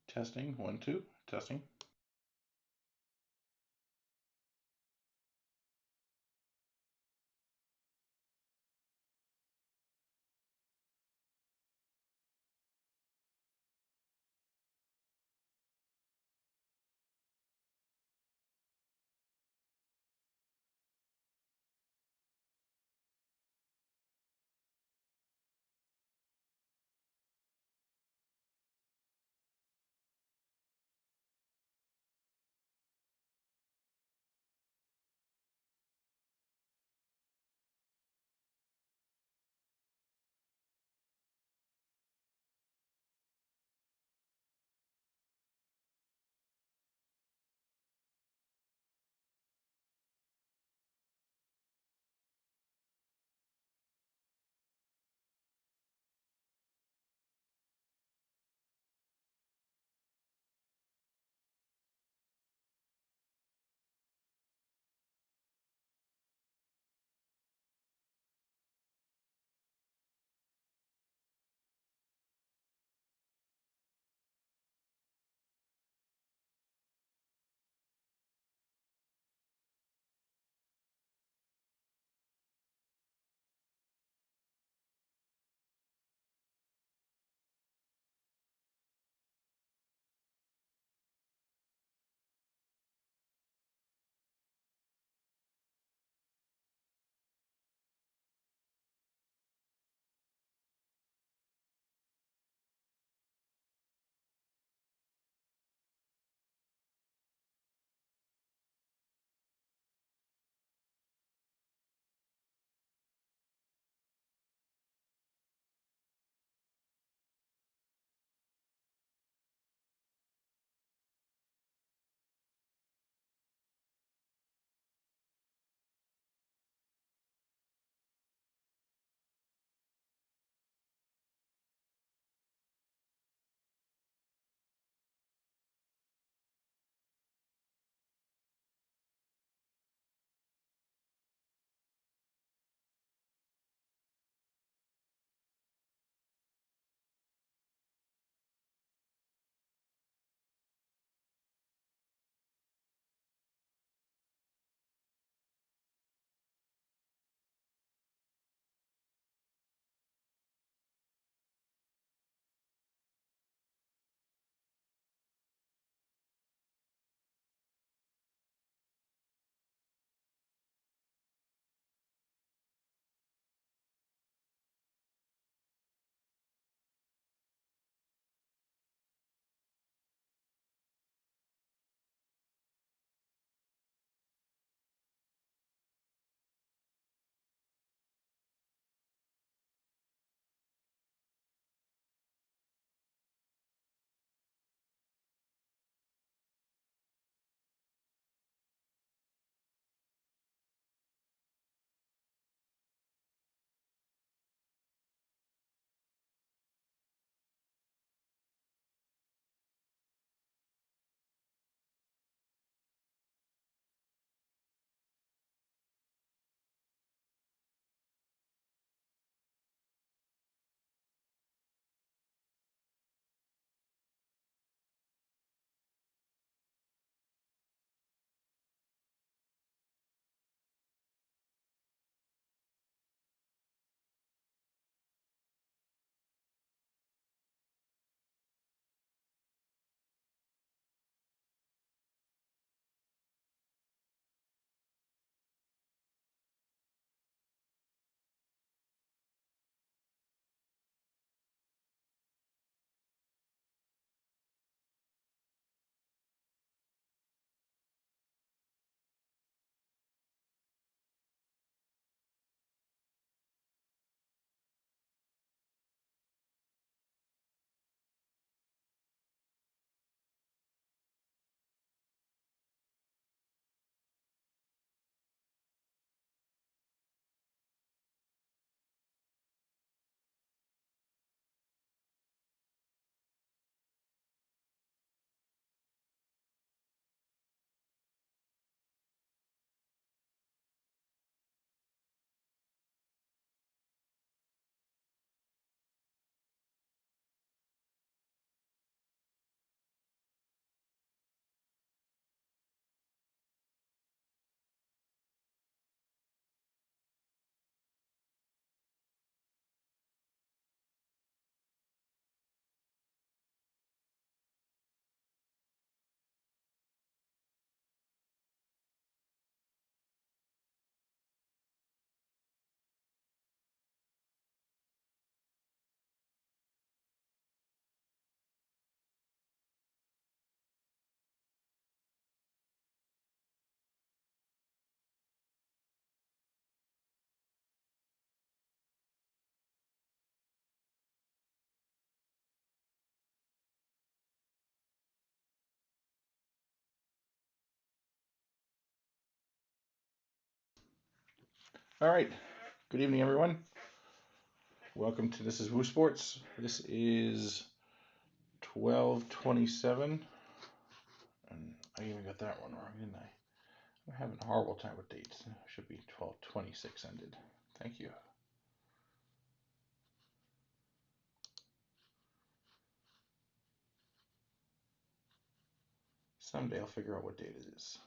Testing, 1, 2, testing. All right. Good evening, everyone. Welcome to This is Woo Sports. This is 12/27. And I even got that one wrong, didn't I? I'm having a horrible time with dates. It should be 12/26 ended. Thank you. Someday I'll figure out what date it is.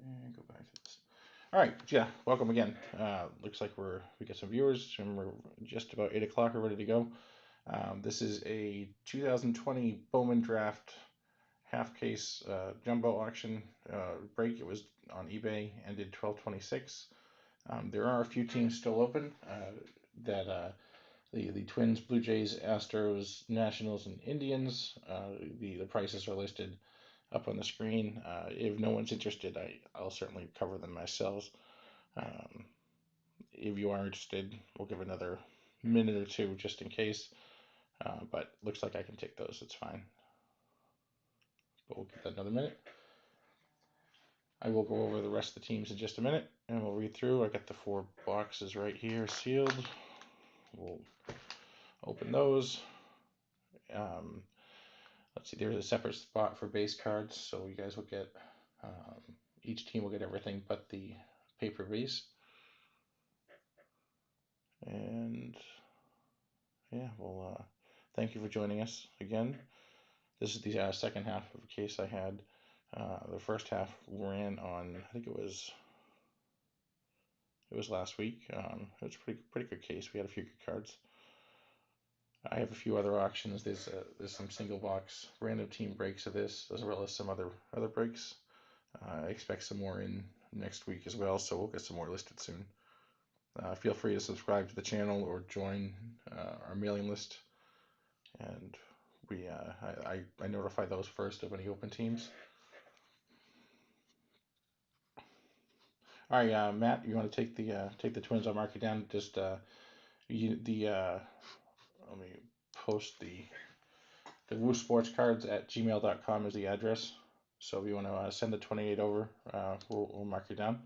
And go back to this. All right, yeah, welcome again. Looks like we got some viewers, and we're just about 8 o'clock. We're ready to go. This is a 2020 Bowman Draft half case jumbo auction break. It was on eBay, ended 12/26. There are a few teams still open. That the Twins, Blue Jays, Astros, Nationals, and Indians. The prices are listed up on the screen. If no one's interested, I'll certainly cover them myself. Um, if you are interested, we'll give another minute or two just in case. But looks like I can take those. It's fine. But we'll give that another minute. I will go over the rest of the teams in just a minute, and we'll read through. I got the 4 boxes right here sealed. We'll open those. Um, let's see, there's a separate spot for base cards, so you guys will get, each team will get everything but the paper base. And yeah, well, thank you for joining us again. This is the second half of a case I had. The first half ran on, I think it was last week. It was a pretty good case. We had a few good cards. I have a few other auctions. There's some single box random team breaks of this, as well as some other breaks. I expect some more in next week as well, so we'll get some more listed soon. Feel free to subscribe to the channel or join our mailing list, and I notify those first of any open teams. All right, Matt, you want to take the Twins? I'll mark it down. Just let me post the Woo Sports Cards at gmail.com is the address. So if you want to send the 28 over, we'll mark you down.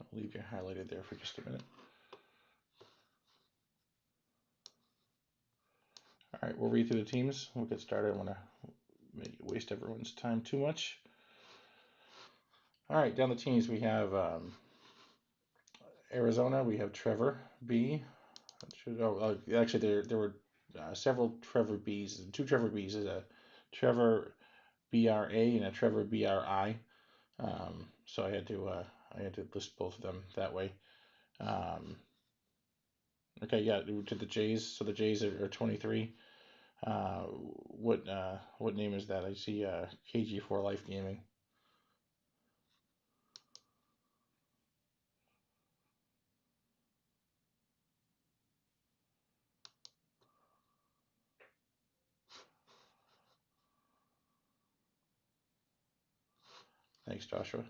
I'll leave you highlighted there for just a minute. All right, we'll read through the teams. We'll get started. I don't want to waste everyone's time too much. All right, down the teams we have Arizona. We have Trevor B. Actually, there were several Trevor B's. 2 Trevor B's. Is a Trevor BRA and a Trevor BRI. So I had to list both of them that way. Okay, yeah, to the Jays. So the Jays are 23. What name is that? I see KG4 Life Gaming. Thanks, Joshua.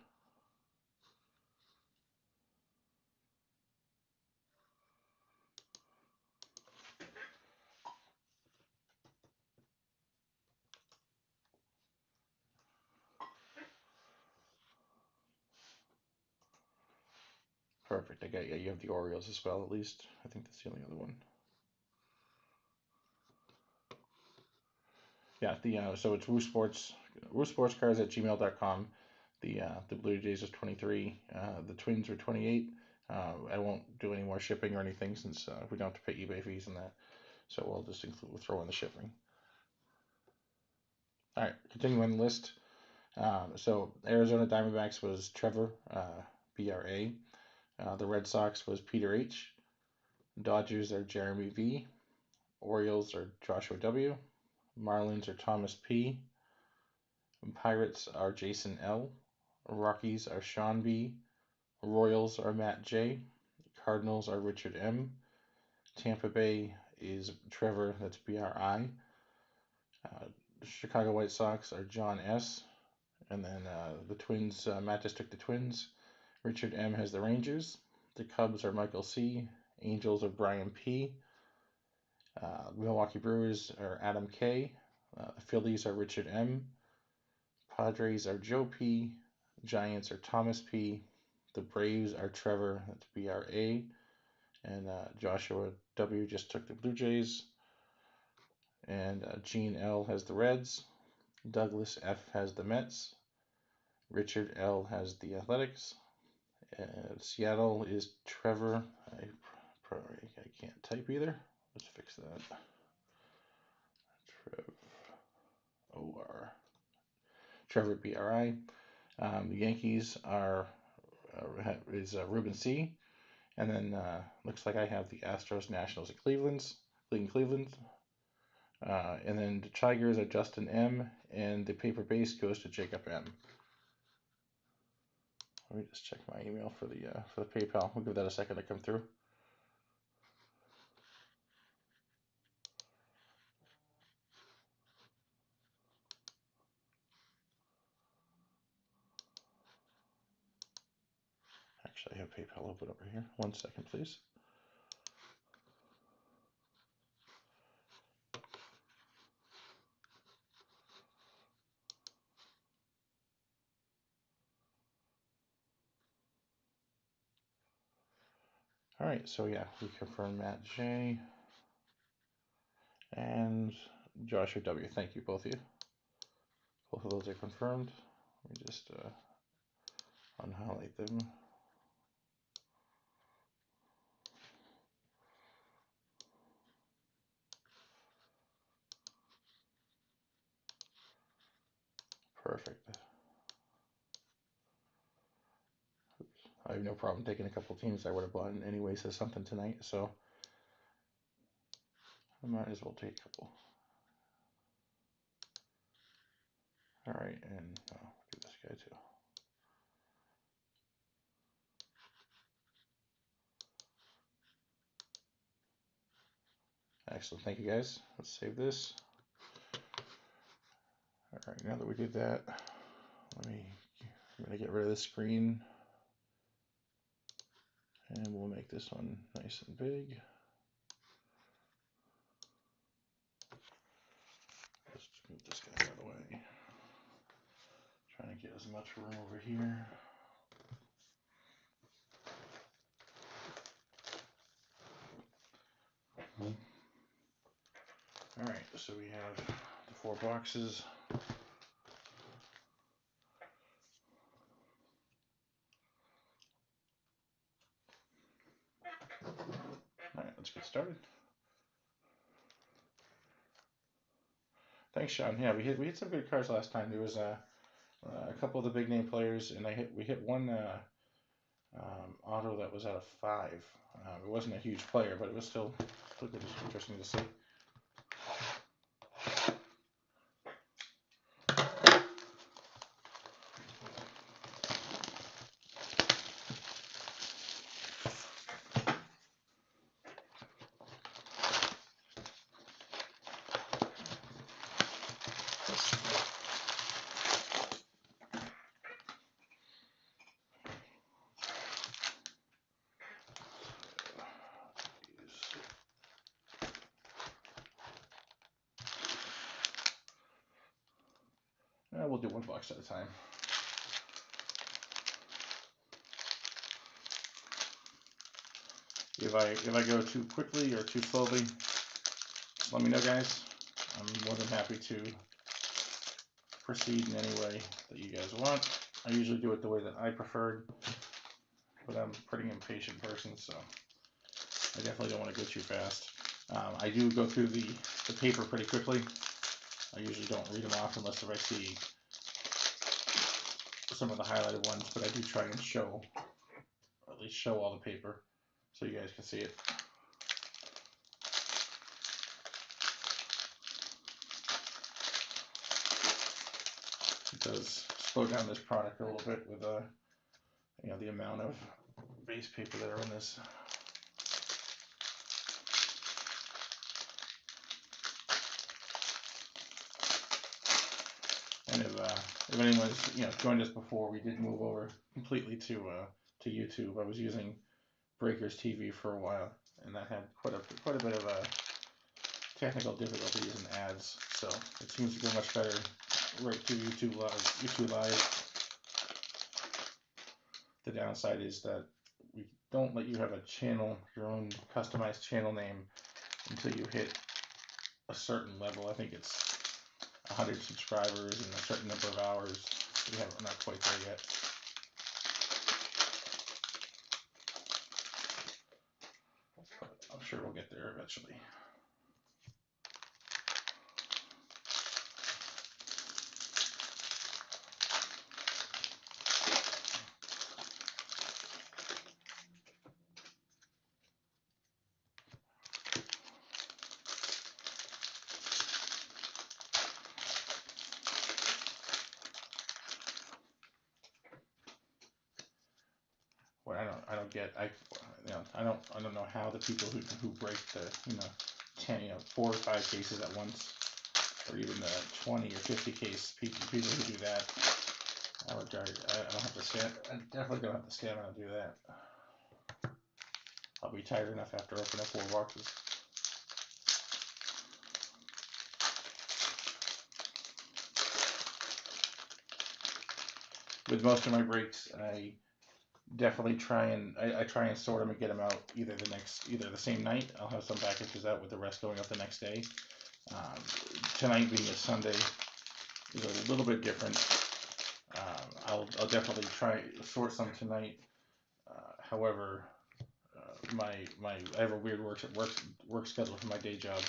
Perfect. I got you. You have the Orioles as well, at least. I think that's the only other one. Yeah. So it's Woo Sports Cards at gmail.com. The Blue Jays is 23. The Twins are 28. I won't do any more shipping or anything since we don't have to pay eBay fees and that. So we'll throw in the shipping. All right. Continuing the list. So Arizona Diamondbacks was Trevor BRA. The Red Sox was Peter H. Dodgers are Jeremy V. Orioles are Joshua W. Marlins are Thomas P. Pirates are Jason L. Rockies are Sean B. Royals are Matt J. Cardinals are Richard M. Tampa Bay is Trevor, that's BRI. Chicago White Sox are John S. And then the Twins, Matt just took the Twins. Richard M has the Rangers. The Cubs are Michael C. Angels are Brian P. Milwaukee Brewers are Adam K. The Phillies are Richard M. Padres are Joe P. Giants are Thomas P. The Braves are Trevor, that's BRA. And Joshua W just took the Blue Jays. And Gene L has the Reds. Douglas F has the Mets. Richard L has the Athletics. Seattle is Trevor. I can't type either. Let's fix that. Trevor BRI. The Yankees is Ruben C. And then looks like I have the Astros, Nationals, and Cleveland. And then the Tigers are Justin M. And the paper base goes to Jacob M. Let me just check my email for the PayPal. We'll give that a second to come through. Actually, I have PayPal open over here. 1 second, please. All right, so yeah, we confirmed Matt J. and Joshua W. Thank you, both of you. Both of those are confirmed. Let me just unhighlight them. Perfect. I have no problem taking a couple teams I would have bought anyways as something tonight, so I might as well take a couple. All right, and do this guy too. Excellent, thank you guys. Let's save this. All right, now that we did that, I'm gonna get rid of this screen, and we'll make this one nice and big. Just move this guy out of the way. Trying to get as much room over here. All right, so we have the 4 boxes. All right, let's get started. Thanks, Sean. Yeah, we hit some good cards last time. There was a couple of the big name players, and we hit one auto that was out of 5. It wasn't a huge player, but it was still good. It was interesting to see. We'll do 1 box at a time. If I go too quickly or too slowly, let me know, guys. I'm more than happy to proceed in any way that you guys want. I usually do it the way that I preferred, but I'm a pretty impatient person, so I definitely don't want to go too fast. I do go through the paper pretty quickly. I usually don't read them off unless if I see some of the highlighted ones, but I do try and show, or at least show all the paper so you guys can see it. It does slow down this product a little bit with the amount of base paper that are in this. And if anyone's joined us before, we did move over completely to YouTube. I was using Breakers TV for a while, and that had quite a bit of technical difficulties and ads. So it seems to go much better right to YouTube Live. YouTube Live. The downside is that we don't let you have a channel, your own customized channel name, until you hit a certain level. I think it's 100 subscribers and a certain number of hours. We're not quite there yet. But I'm sure we'll get there eventually. What I don't get, I don't know how the people who break the 10 4 or 5 cases at once, or even the 20 or 50 case people who do that. I don't have to stand. I definitely don't have the stamina to do that. I'll be tired enough after opening 4 boxes. With most of my breaks, I definitely try and sort them and get them out either the same night. I'll have some packages out with the rest going out the next day. Tonight being a Sunday is a little bit different. I'll definitely try sort some tonight. However, I have a weird work schedule for my day job,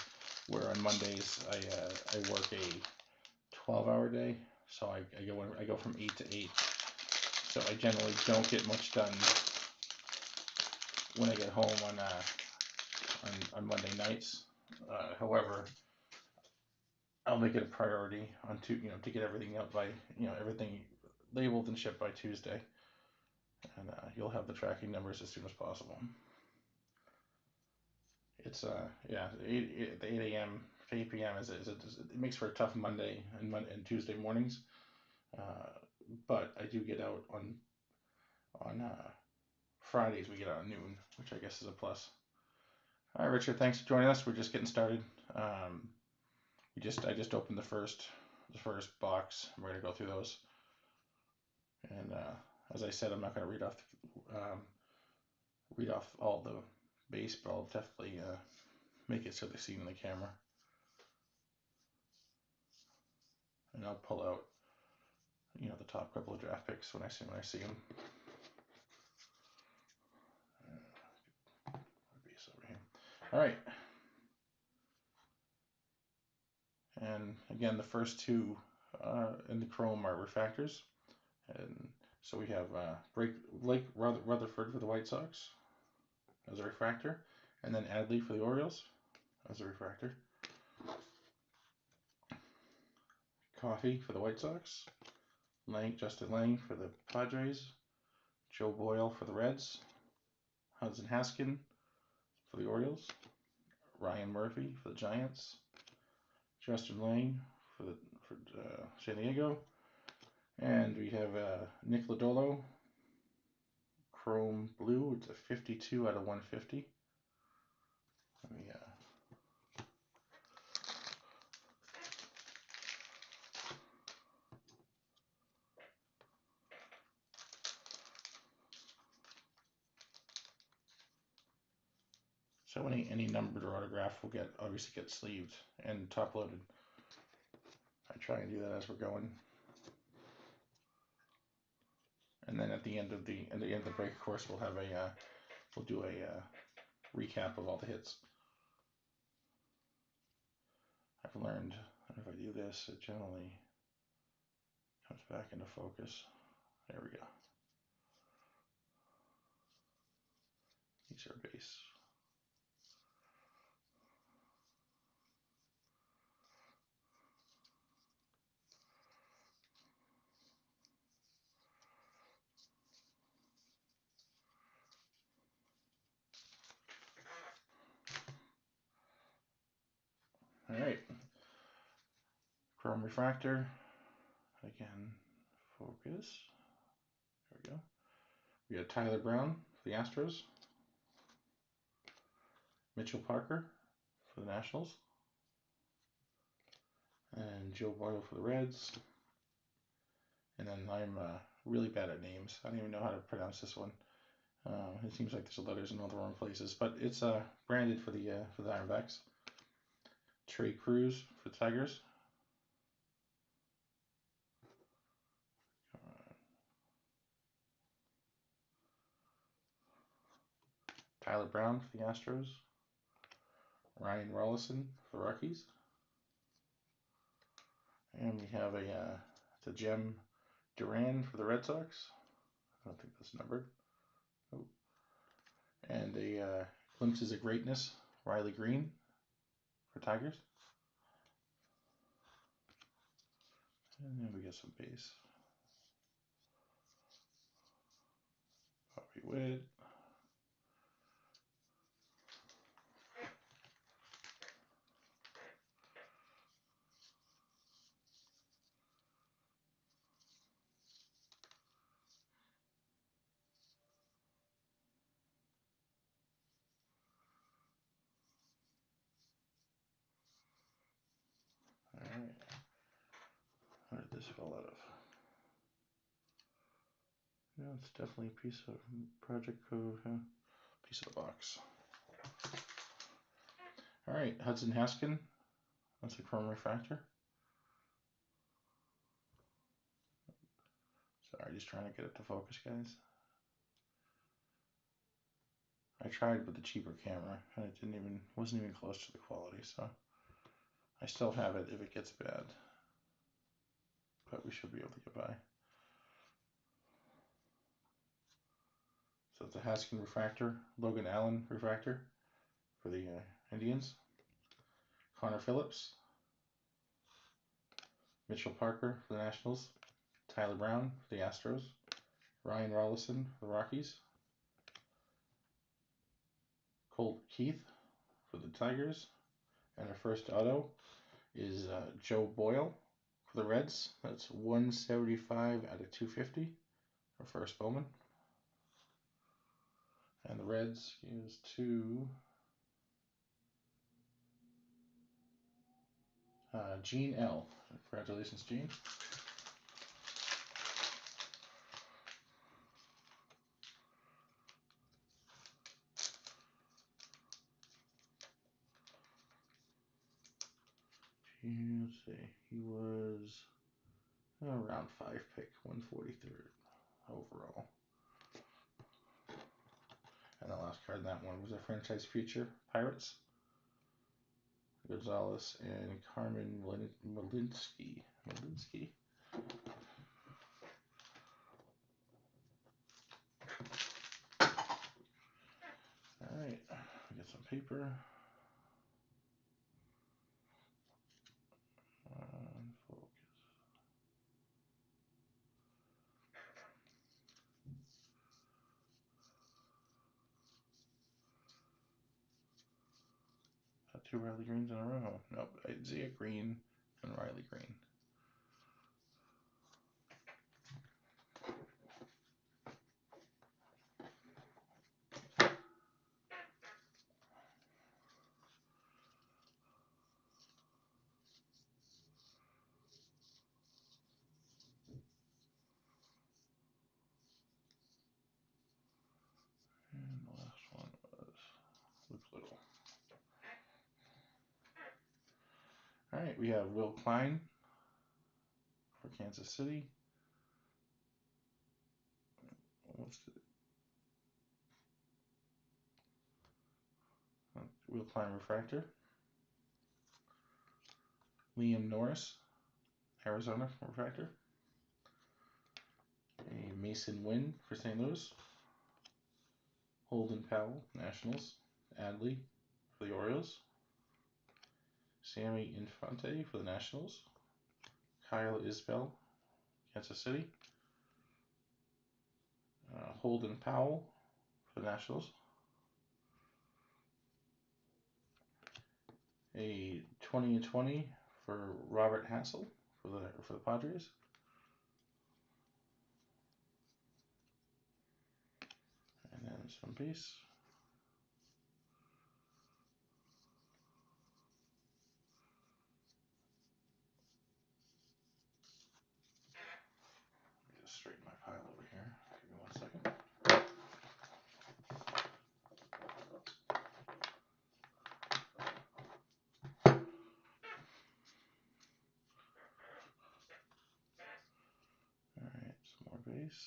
where on Mondays I work a 12-hour day, so I go from 8 to 8. So I generally don't get much done when I get home on Monday nights. However, I'll make it a priority to get everything out by everything labeled and shipped by Tuesday, and you'll have the tracking numbers as soon as possible. It's the 8 a.m. to 8 p.m. It makes for a tough Monday and Tuesday mornings, but I do get out on Fridays. We get out at noon, which I guess is a plus. All right, Richard, thanks for joining us. We're just getting started. I just opened the first box. We're gonna go through those, and as I said, I'm not gonna read off all the base, but I'll definitely make it so they see in the camera, and I'll pull out the top couple of draft picks when I see them. Base over here. All right. And again, the first 2 in the Chrome are refractors. And so we have Blake Rutherford for the White Sox as a refractor, and then Adley for the Orioles as a refractor. Coffey for the White Sox, Justin Lang for the Padres, Joe Boyle for the Reds, Hudson Haskin for the Orioles, Ryan Murphy for the Giants, Justin Lang for San Diego, and we have Nick Lodolo, Chrome Blue. It's a 52 out of 150. Let me So any numbered or autograph will obviously get sleeved and top loaded. I try and do that as we're going. And then at the end of the break, of course, we'll do a recap of all the hits. I've learned if I do this, it generally comes back into focus. There we go. These are base. All right. Chrome refractor. Again, focus. There we go. We got Tyler Brown for the Astros. Mitchell Parker for the Nationals. And Joe Boyle for the Reds. And then I'm really bad at names. I don't even know how to pronounce this one. It seems like there's letters in all the wrong places, but it's branded for the Ironbacks. Trey Cruz for the Tigers. Tyler Brown for the Astros. Ryan Rollison for the Rockies. And we have it's a Gem Duran for the Red Sox. I don't think that's numbered. Oh. And a Glimpses of Greatness, Riley Green for Tigers. And then we get some base. Bobby Witt. All right. Where did this fall out of? Yeah, it's definitely a piece of Project Code, piece of the box. All right, Hudson Haskin. That's a chrome refractor. Sorry, just trying to get it to focus, guys. I tried with the cheaper camera, and it wasn't even close to the quality, so I still have it if it gets bad. But we should be able to get by. So it's a Haskin refractor, Logan Allen refractor for the Indians. Connor Phillips. Mitchell Parker for the Nationals. Tyler Brown for the Astros. Ryan Rollison for the Rockies. Colt Keith for the Tigers. And our first auto is Joe Boyle for the Reds. That's 175 out of 250. Our first Bowman. And the Reds is to Gene L. Congratulations, Gene. Let's see. He was around 5 pick, 143rd overall. And the last card in that one was a franchise future, Pirates. Gonzalez and Carmen Malinsky. All right, we get some paper. Focus. Got 2 Riley Greens in a row. Nope, Isaiah Green and Riley Green. And the last one was Luke Little. All right, we have Will Klein for Kansas City. Will Klein refractor. Liam Norris, Arizona refractor. A Mason Wynn for St. Louis. Holden Powell, Nationals. Adley for the Orioles. Sammy Infante for the Nationals. Kyle Isbell, Kansas City. Holden Powell for the Nationals. A 20/20 for Robert Hassel for the Padres. Some base. Let me just straighten my pile over here. Give me 1 second. Alright, some more base.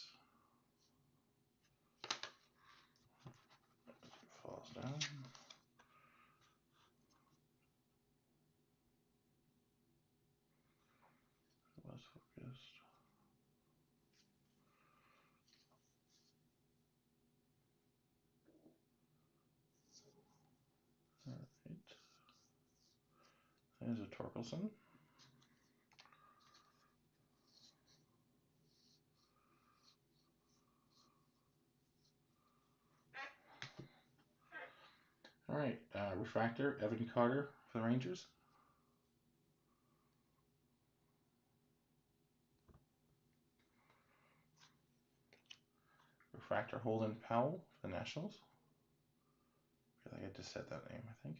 Falls down. It was focused. Alright. There's a Torkelson. Alright, refractor, Evan Carter for the Rangers. Refractor, Holden Powell for the Nationals. I feel like I just said that name, I think.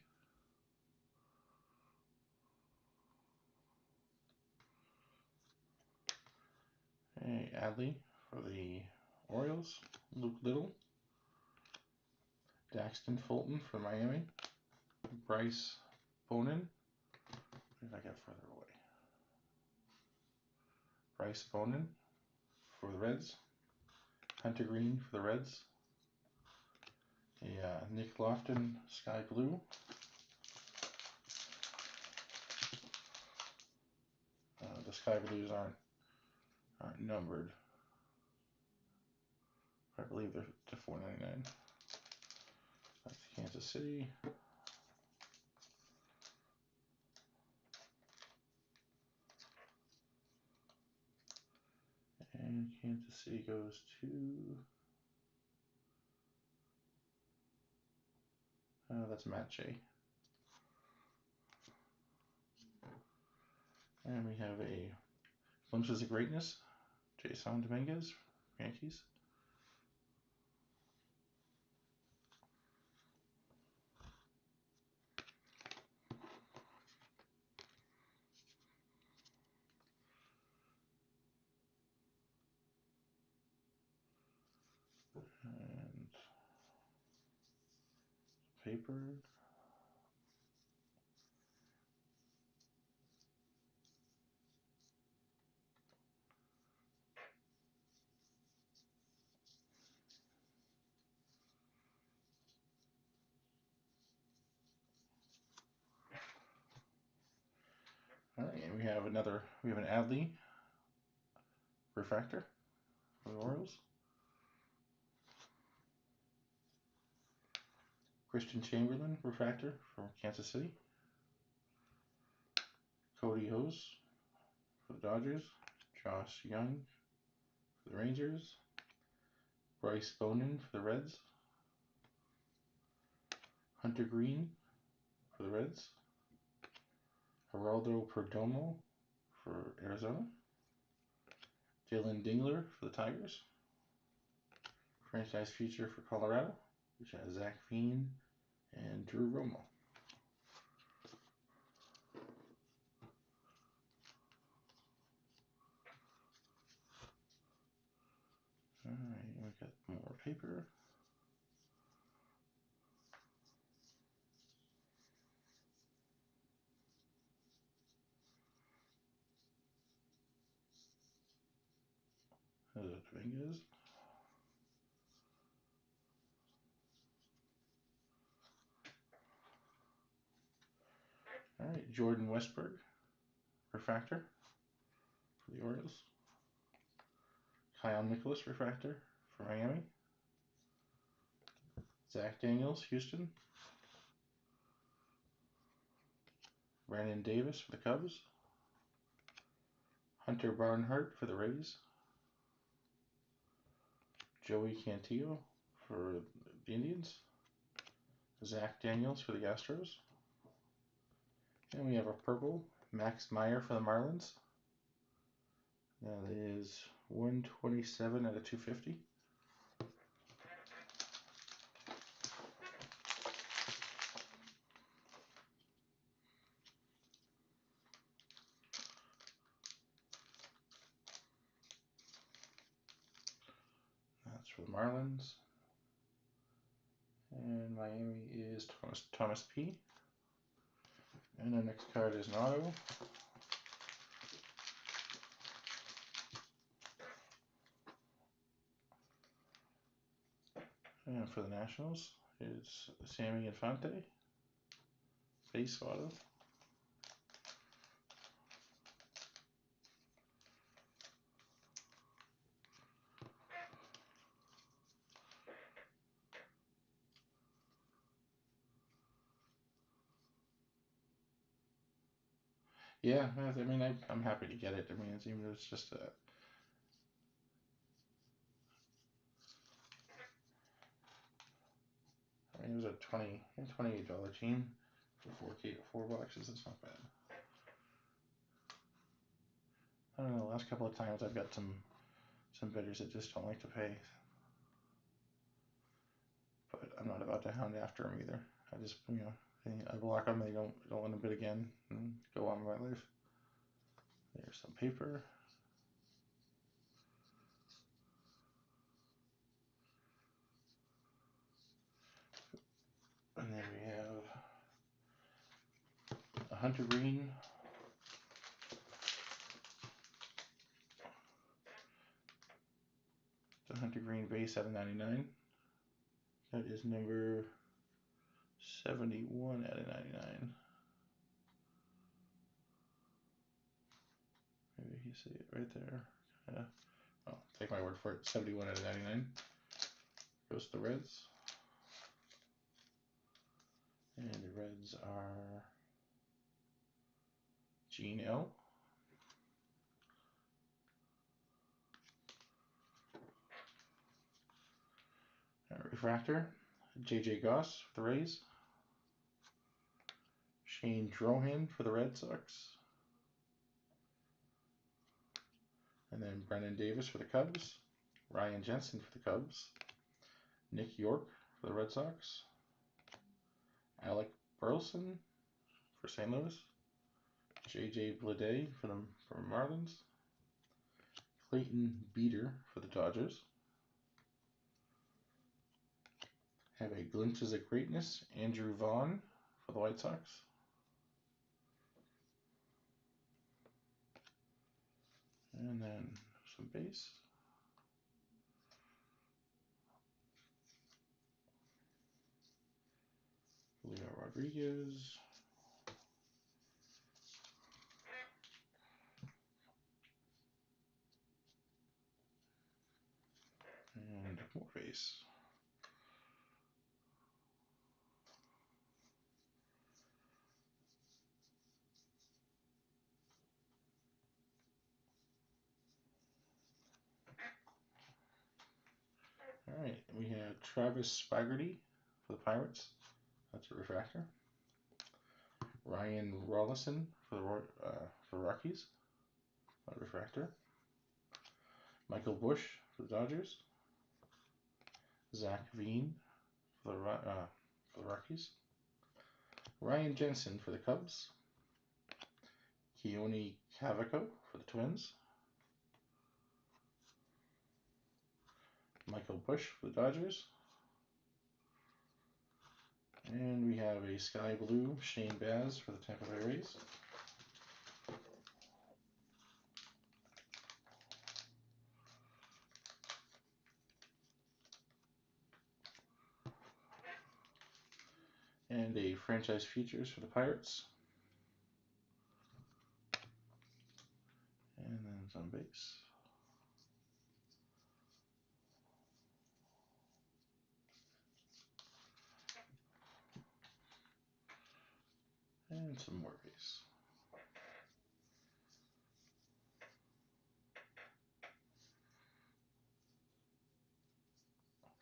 Hey, Adley for the Orioles. Luke Little. Daxton Fulton for Miami. Bryce Bowman. What did I get further away? Bryce Bowman for the Reds. Hunter Green for the Reds. A Nick Lofton Sky Blue. The Sky Blues aren't numbered. I believe they're to $4.99. That's Kansas City. And Kansas City goes to that's Matt Shea. And we have a Glimpses of Greatness, Jason Dominguez, Yankees. And paper. All right, and we have an Adley refractor for the Orioles. Christian Chamberlain refractor for Kansas City. Cody Hose for the Dodgers. Josh Young for the Rangers. Bryce Bowman for the Reds. Hunter Green for the Reds. Geraldo Perdomo for Arizona. Dylan Dingler for the Tigers. Franchise future for Colorado, which has Zach Fiend and Drew Romo. Alright, we got more paper. There's a Dominguez. Alright, Jordan Westberg, refractor for the Orioles. Kyle Nicholas, refractor for Miami. Zach Daniels, Houston. Brandon Davis for the Cubs. Hunter Barnhart for the Rays. Joey Cantillo for the Indians. Zach Daniels for the Astros. And we have a purple, Max Meyer for the Marlins. That is 127 out of 250. for the Marlins. And Miami is Thomas P. And the next card is an auto. And for the Nationals, it's Sammy Infante, base auto. Yeah, I mean, I'm happy to get it. I mean, even though it's just a. I mean, it was a $28 team for 4 boxes. That's not bad. I don't know. The last couple of times I've got some bidders that just don't like to pay, but I'm not about to hound after them either. I just I block them. They don't want to bid again and go on with my life. There's some paper. And then we have a Hunter Green. The Hunter Green base out of 99. That is number 71 out of 99. Maybe you see it right there. Yeah. Oh, take my word for it. 71 out of 99. Goes to the Reds. And the Reds are Gene L. Refractor, J.J. Goss for the Rays. Shane Drohan for the Red Sox. And then Brennan Davis for the Cubs. Ryan Jensen for the Cubs. Nick York for the Red Sox. Alec Burleson for St. Louis. J.J. Bleday for the Marlins. Clayton Beeter for the Dodgers. Have a Glimpses of Greatness, Andrew Vaughn for the White Sox. And then some base. Leo Rodriguez. And more base. All right, we have Travis Spagerty for the Pirates. That's a refractor. Ryan Rollison for the Rockies. A refractor. Michael Bush for the Dodgers. Zach Veen for the Rockies. Ryan Jensen for the Cubs. Keone Cavaco for the Twins. Michael Bush for the Dodgers. And we have a sky blue Shane Baz for the Tampa Bay Rays. And a franchise features for the Pirates. And then some base. And some more base.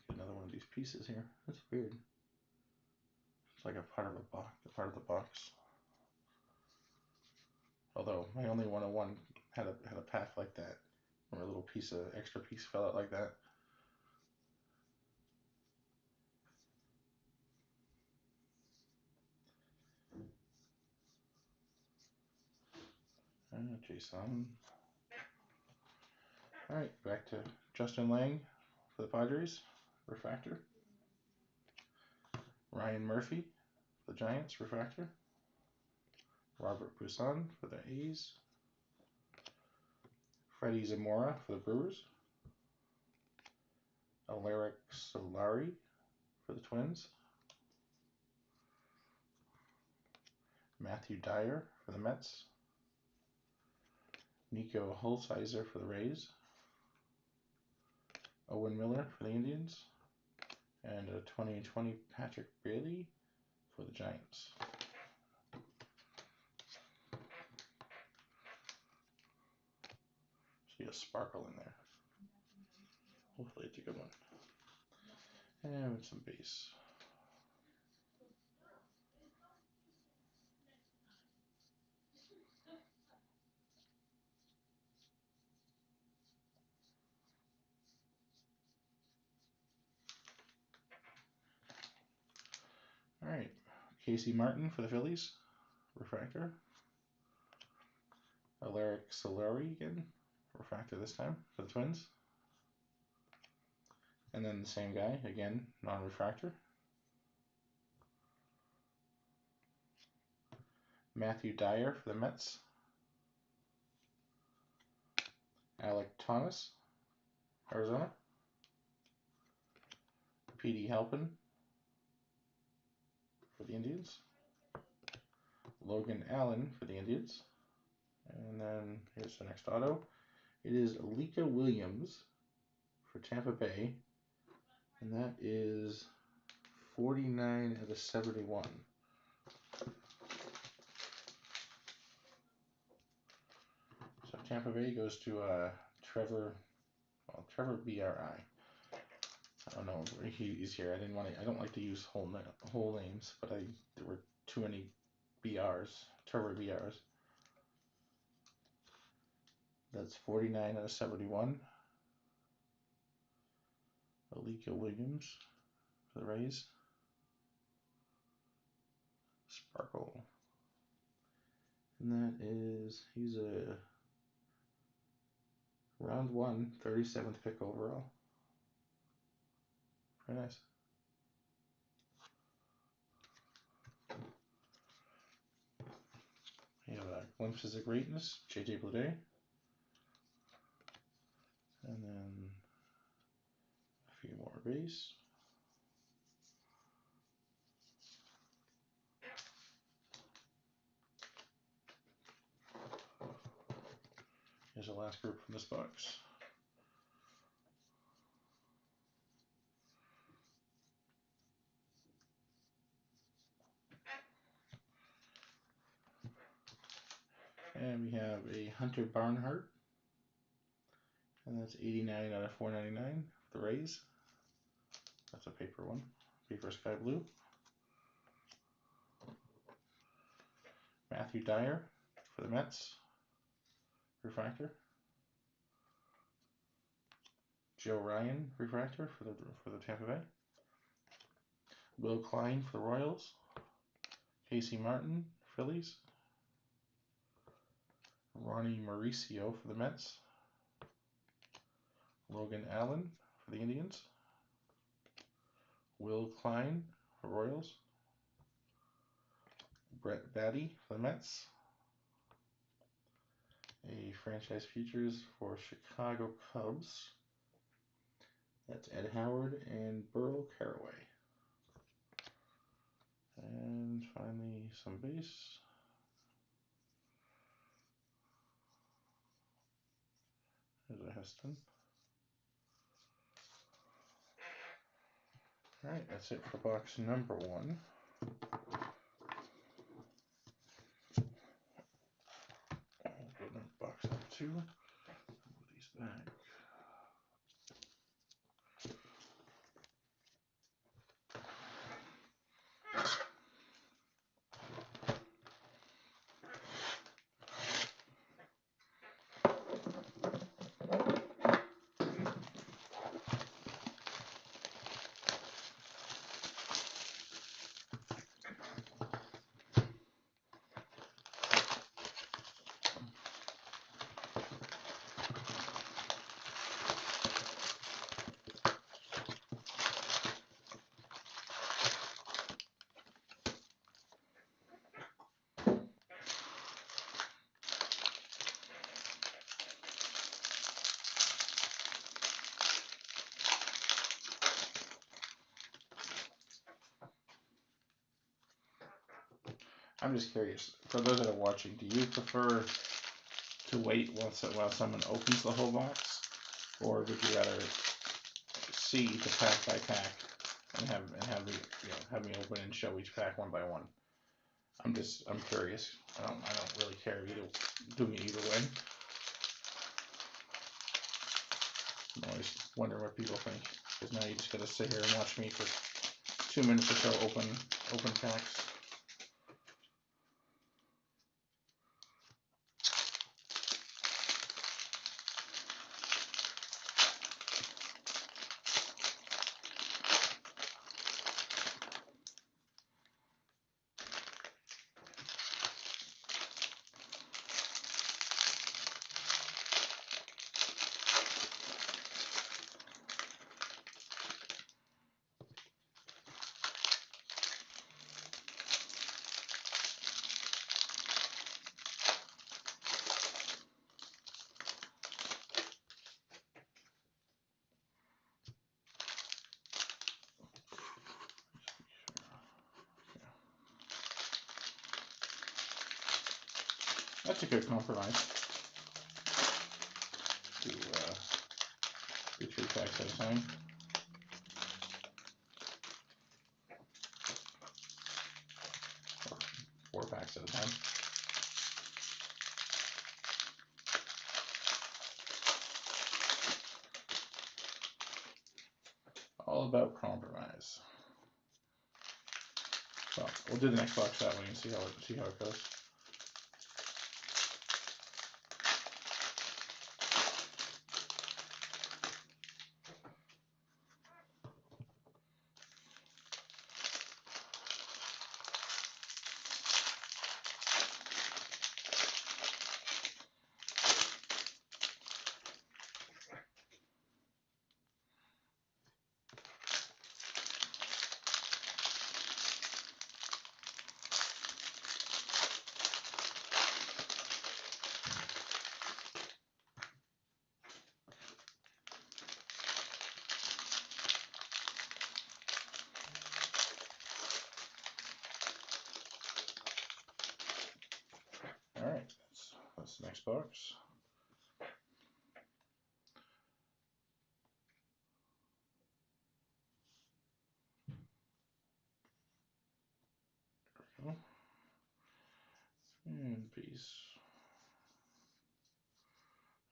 Get another one of these pieces here. That's weird. It's like a part of the box. Although my only 101 had a path like that, where a little extra piece fell out like that. Jason. All right, back to Justin Lang for the Padres, refractor. Ryan Murphy for the Giants, refractor. Robert Puason for the A's. Freddie Zamora for the Brewers. Alaric Solari for the Twins. Matthew Dyer for the Mets. Nico Hulsizer for the Rays. Owen Miller for the Indians. And a 2020 Patrick Bailey for the Giants. See a sparkle in there. Hopefully it's a good one. And with some base. All right, Casey Martin for the Phillies, refractor. Alaric Solari again, refractor this time for the Twins. And then the same guy, again, non-refractor. Matthew Dyer for the Mets. Alec Thomas, Arizona. P.D. Halpin for the Indians. Logan Allen for the Indians. And then here's the next auto. It is Alika Williams for Tampa Bay. And that is 49 out of 71. So Tampa Bay goes to Trevor BRI. I don't know where he's here. I don't like to use whole names, but there were too many BRs. Trevor BRs. That's 49 out of 71. Alika Williams for the Rays. Sparkle. And that is, he's a round 1, 37th pick overall. Very nice. We have Glimpses of Greatness, JJ Bleday. And then a few more base. Here's the last group from this box. And we have a Hunter Barnhart. And that's 89 out of 499 for the Rays. That's a paper one. Paper sky blue. Matthew Dyer for the Mets. Refractor. Joe Ryan, refractor for the Tampa Bay. Will Klein for the Royals. Casey Martin, Phillies. Ronnie Mauricio for the Mets. Logan Allen for the Indians. Will Klein for Royals. Brett Baty for the Mets. A franchise features for Chicago Cubs. That's Ed Howard and Burl Caraway. And finally, some base. There's a Heston. Alright, that's it for box number 1. Open up box number 2. Move these back. I'm just curious. For those that are watching, do you prefer to wait while someone opens the whole box, or would you rather see the pack by pack and have me have me open and show each pack one by one? I'm curious. I don't really care doing it either way. I'm always wondering what people think, because now you just gotta sit here and watch me for 2 minutes or so open packs. That's a good compromise. Do 3 packs at a time. Or 4 packs at a time. All about compromise. Well, we'll do the next box that way and see how it goes. All right, that's the next box. There we go. And peace.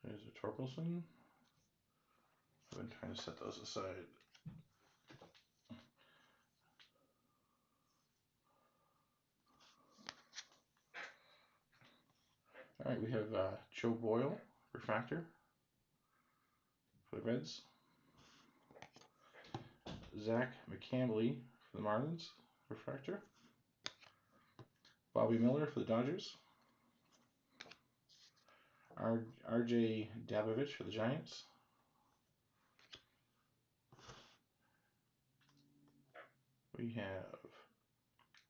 There's a Torkelson. I've been trying to set those aside. All right, we have Joe Boyle, refractor for the Reds. Zach McCambley for the Marlins, refractor. Bobby Miller for the Dodgers. RJ Dabovich for the Giants. We have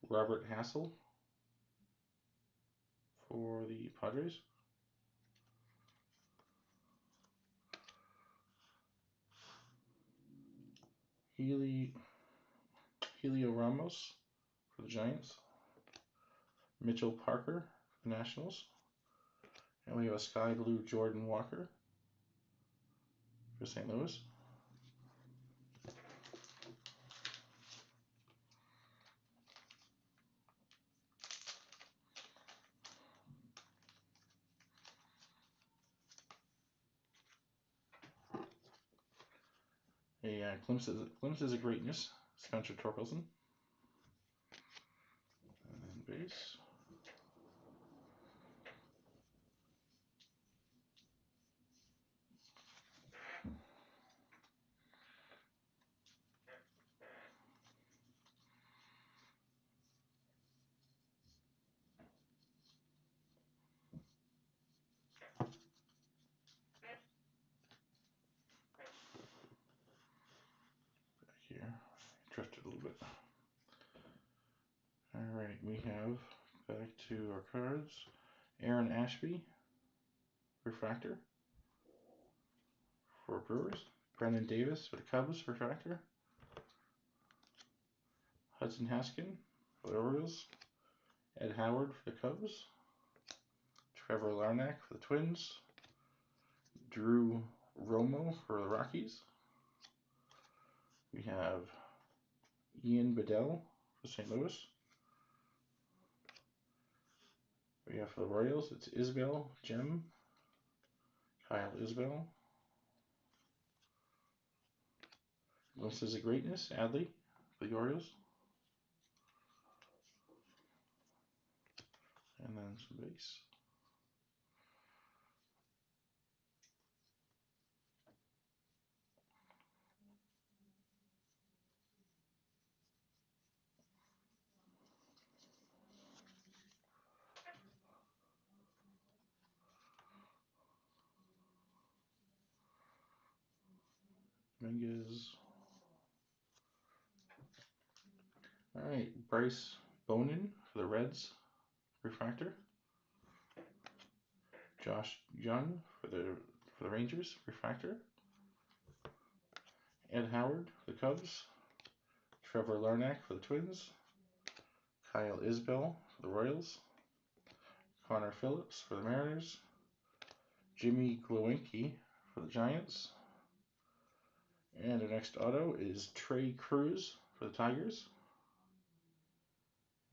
Robert Hassel for the Padres. Helio Ramos for the Giants. Mitchell Parker for the Nationals. And we have a sky blue Jordan Walker for St. Louis. A glimpses of greatness, Spencer Torkelson. And then base. Here, drifted a little bit. All right, we have back to our cards. Aaron Ashby, refractor for Brewers. Brendan Davis for the Cubs, refractor. Hudson Haskin for the Orioles. Ed Howard for the Cubs. Trevor Larnach for the Twins. Drew Romo for the Rockies. We have Ian Bedell for St. Louis. We have for the Royals, it's Isbell Jem, Kyle Isbell. Glimpses of Greatness, Adley for the Orioles. And then some base. Dominguez. All right, Bryce Bowman for the Reds, refractor. Josh Young for the Rangers, refractor. Ed Howard for the Cubs. Trevor Larnach for the Twins. Kyle Isbell for the Royals. Connor Phillips for the Mariners. Jimmy Glowinski for the Giants. And our next auto is Trey Cruz for the Tigers.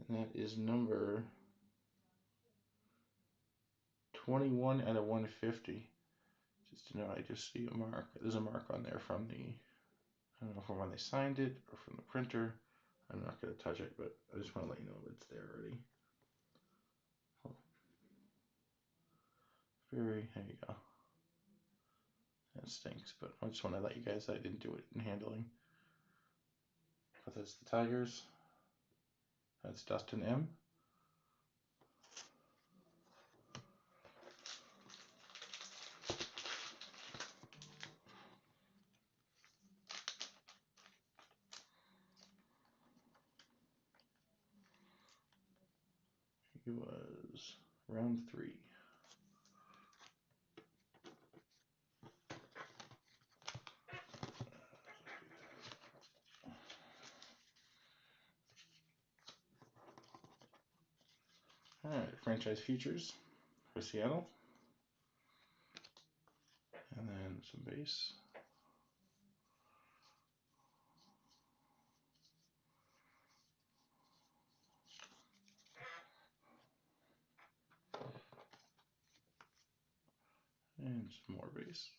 And that is number 21 out of 150. Just to know, I just see a mark. There's a mark on there from the, I don't know from when they signed it or from the printer. I'm not going to touch it, but I just want to let you know it's there already. There you go. That stinks, but I just want to let you guys, I didn't do it in handling. But that's the Tigers. That's Dustin M. He was round 3. Alright, franchise futures for Seattle. And then some base. And some more base.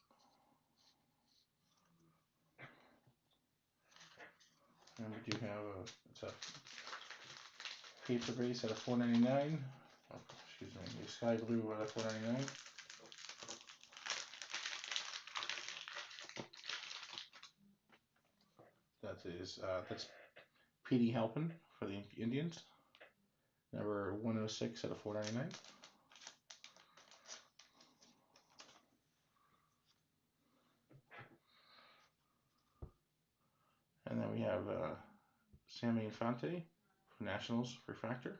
And we do have it's a paper base at a $4.99. Oh, excuse me, a sky blue at a $4.99. That's Petey Halpin for the Indians. Number 106 at a $4.99. And then we have Sammy Infante for Nationals, refractor.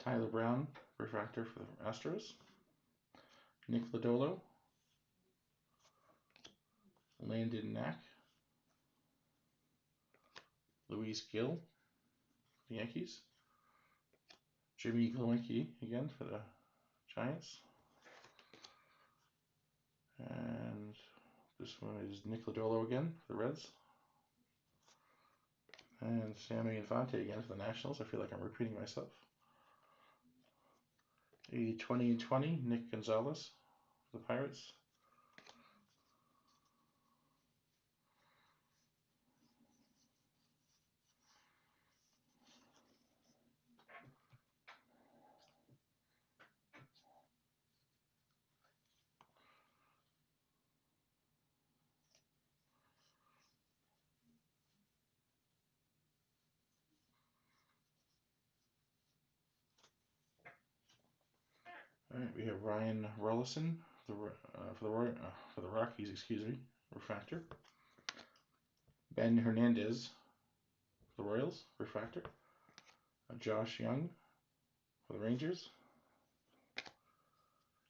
Tyler Brown, refractor for the Astros. Nick Lodolo. Landon Knack. Luis Gill for the Yankees. Jimmy Glowinski again for the Giants. And this one is Nick Lodolo again for the Reds. And Sammy Infante again for the Nationals. I feel like I'm repeating myself. A 20-20, Nick Gonzalez for the Pirates. All right, we have Ryan Rollison for the Rockies, excuse me, refractor. Ben Hernandez for the Royals, refractor. Josh Young for the Rangers.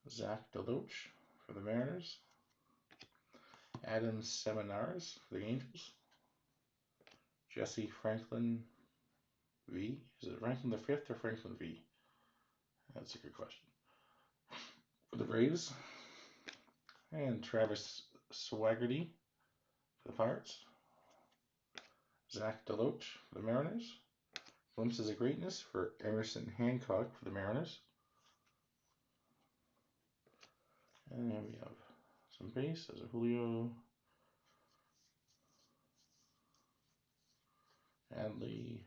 Zach Deloach for the Mariners. Adam Seminars for the Angels. Jesse Franklin V? Is it Franklin the Fifth or Franklin V? That's a good question. For the Braves, and Travis Swaggerty for the Pirates. Zach DeLoach for the Mariners. Glimpses of Greatness for Emerson Hancock for the Mariners. And then we have some base as a Julio Adley.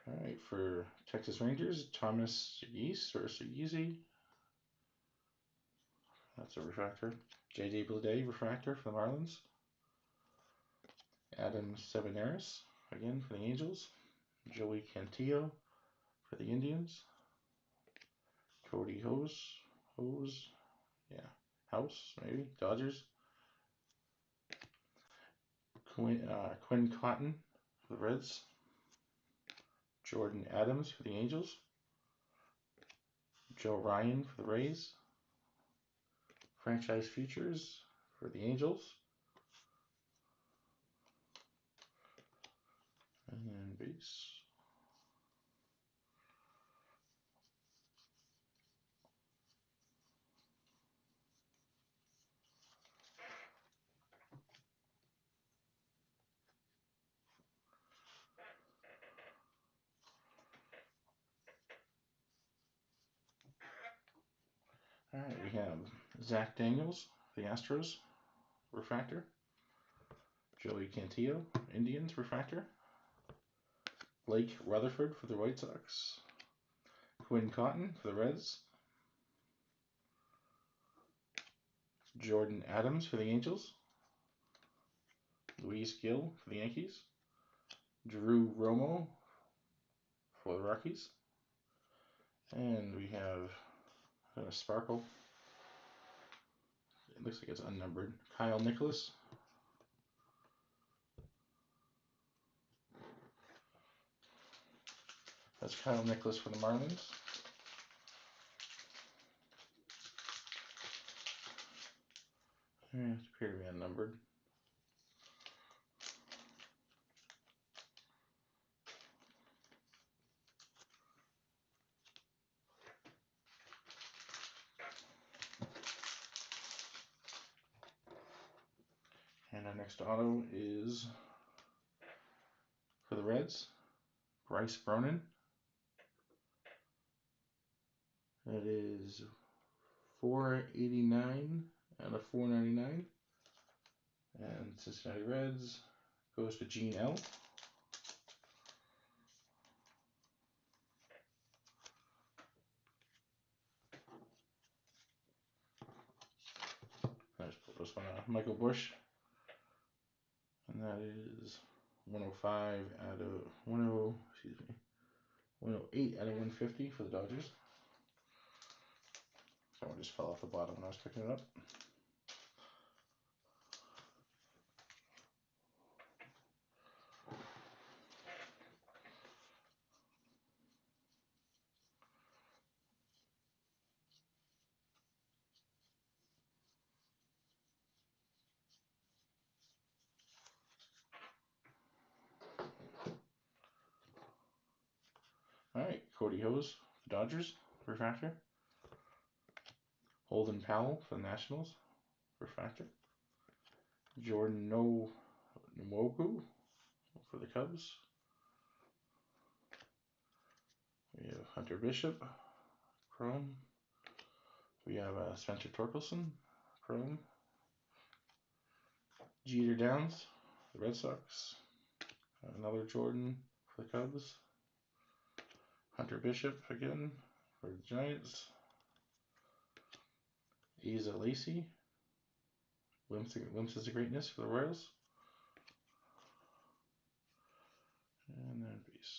All right, for Texas Rangers, Thomas Segese or Segese. That's a refractor. J.D. Bleday, refractor for the Marlins. Adam Sevenaris, again for the Angels. Joey Cantillo for the Indians. Cody Hose, House, maybe, Dodgers. Quinn Cotton for the Reds. Jordan Adams for the Angels. Joe Ryan for the Rays. Franchise Futures for the Angels. And then base. All right, we have Zach Daniels, the Astros, refractor. Joey Cantillo, Indians, refractor. Blake Rutherford for the White Sox. Quinn Cotton for the Reds. Jordan Adams for the Angels. Luis Gil for the Yankees. Drew Romo for the Rockies. And we have a sparkle. It looks like it's unnumbered. Kyle Nicholas. That's Kyle Nicholas for the Marlins. It appear to be unnumbered. And our next auto is for the Reds, Bryce Bronin. That is $4.89 out of $4.99. And Cincinnati Reds goes to Gene L. I just pulled this one out. Michael Bush. And that is 105 out of 108 out of 150 for the Dodgers. That one just fell off the bottom when I was picking it up. All right, Cody Hose, the Dodgers, refractor. Holden Powell for the Nationals, refractor. Jordan Nwogu for the Cubs. We have Hunter Bishop, chrome. We have Spencer Torkelson, chrome. Jeter Downs, the Red Sox. Another Jordan for the Cubs. Hunter Bishop again for the Giants. Asa Lacy, Glimpses of Greatness for the Royals. And then base.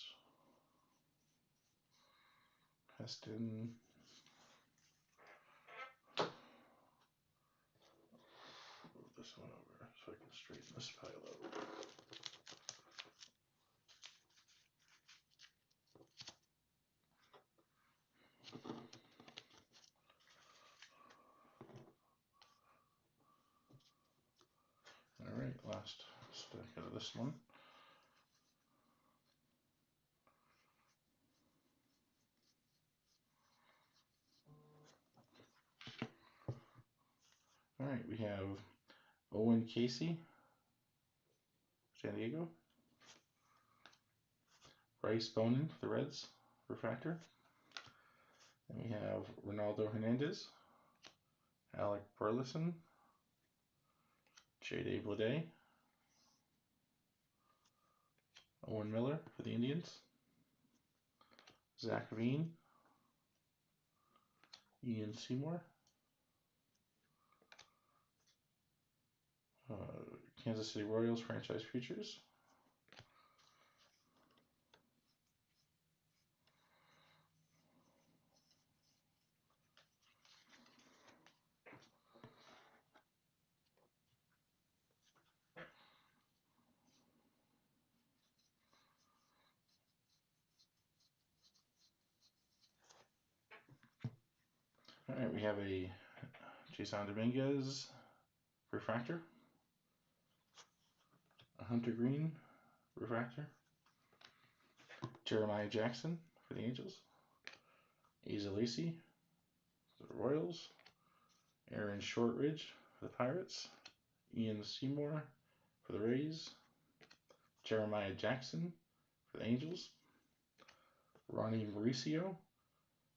Heston. Move this one over so I can straighten this pile out. this one. All right, we have Owen Casey, San Diego. Bryce Bowman for the Reds, refractor. And we have Ronaldo Hernandez, Alec Burleson, J.D. Bleday, Owen Miller for the Indians, Zach Veen, Ian Seymour, Kansas City Royals franchise futures, all right, we have a Jason Dominguez refractor, a Hunter Green refractor, Jeremiah Jackson for the Angels, Asa Lacy for the Royals, Aaron Shortridge for the Pirates, Ian Seymour for the Rays, Jeremiah Jackson for the Angels, Ronnie Mauricio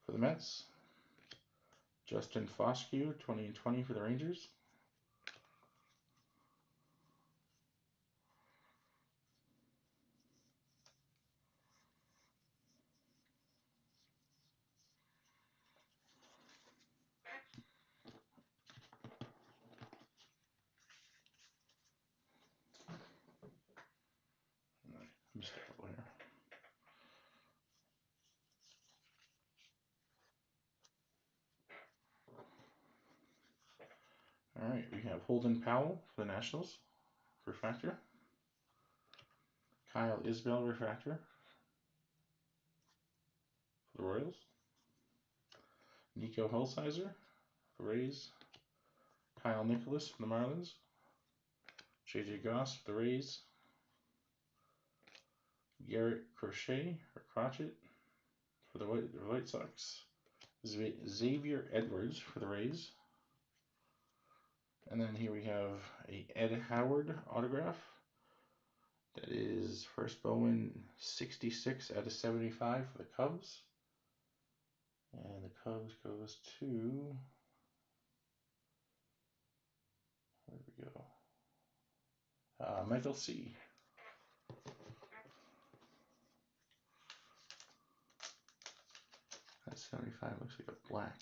for the Mets, Justin Foscue 2020 for the Rangers, missed a couple here. All right, we have Holden Powell for the Nationals, refractor. Kyle Isbell, refractor for the Royals. Nico Hulsizer for the Rays. Kyle Nicholas for the Marlins. JJ Goss for the Rays. Garrett Crochet or Crotchet for the White Sox. Xavier Edwards for the Rays. And then here we have a Ed Howard autograph. That is first Bowman 66 out of 75 for the Cubs. And the Cubs goes to, where do we go? Michael C. That 75 looks like a black.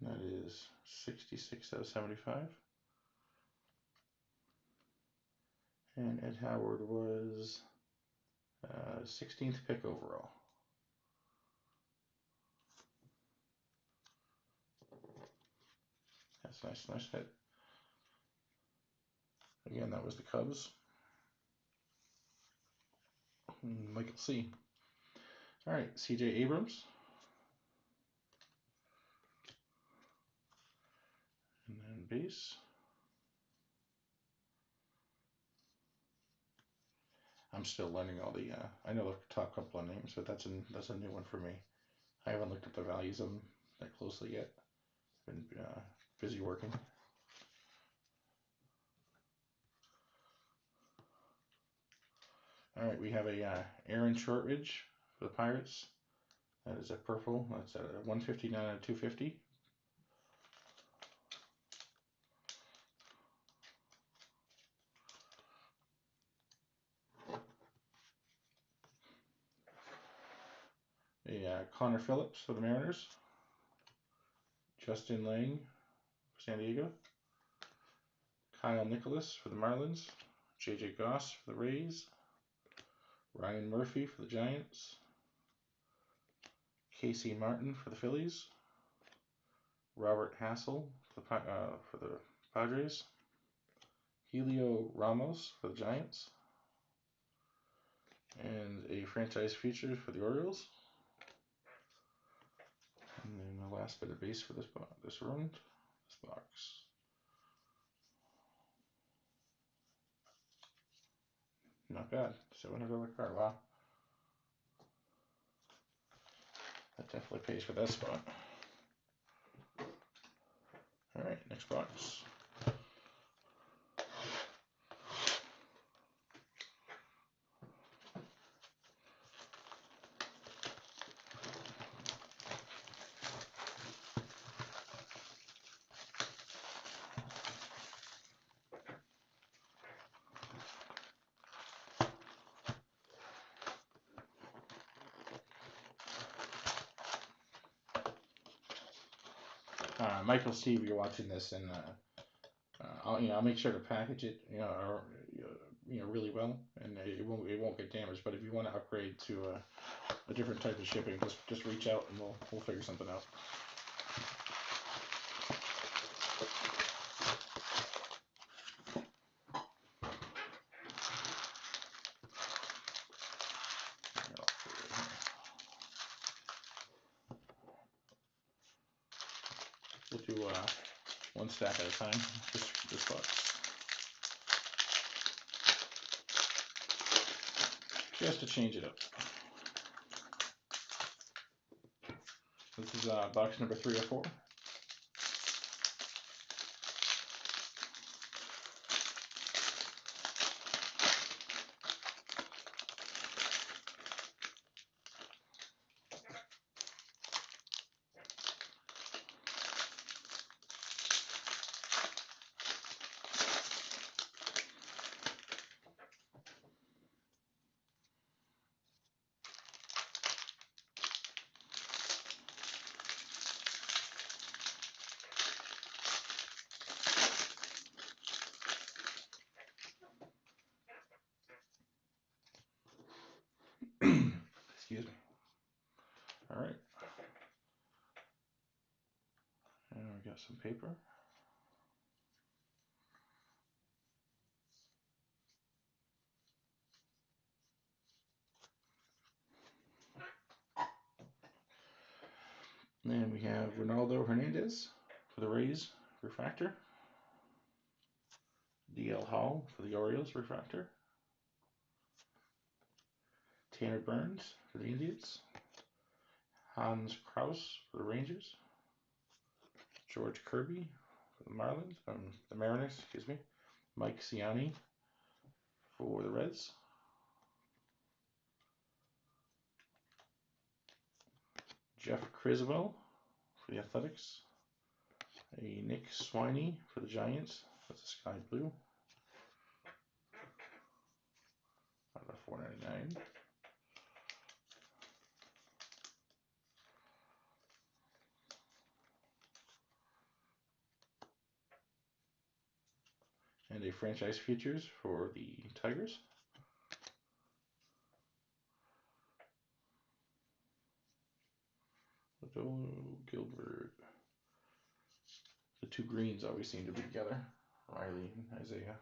That is 66 out of 75. And Ed Howard was 16th pick overall. That's nice hit. Again, that was the Cubs. Michael C. All right, C.J. Abrams. And then base. I'm still learning all the, I know the top couple of names, but that's a new one for me. I haven't looked at the values of them that closely yet. Been busy working. All right, we have a Aaron Shortridge for the Pirates. That is a purple. That's a 159 out of 250. A Connor Phillips for the Mariners. Justin Lang for San Diego. Kyle Nicholas for the Marlins. JJ Goss for the Rays. Ryan Murphy for the Giants. Casey Martin for the Phillies. Robert Hassel for the Padres. Helio Ramos for the Giants. And a franchise feature for the Orioles. last bit of base for this round, this box. Not bad. $700 card. Wow. That definitely pays for that spot. All right, next box. Michael, Steve, you're watching this, and I'll make sure to package it, really well, and it won't get damaged. But if you want to upgrade to a different type of shipping, just reach out and we'll figure something out. We'll do one stack at a time. This box. Just to change it up. This is box number 304. Excuse me. All right. And we got some paper. And we have Ronaldo Hernandez for the Rays refractor. DL Hall for the Orioles refractor. Tanner Burns for the Indians. Hans Kraus for the Rangers. George Kirby for the Mariners, excuse me. Mike Ciani for the Reds. Jeff Criswell for the Athletics. A Nick Swiney for the Giants. That's a sky blue. Out of $4.99. And a franchise futures for the Tigers. Gilbert. The two greens always seem to be together. Riley and Isaiah.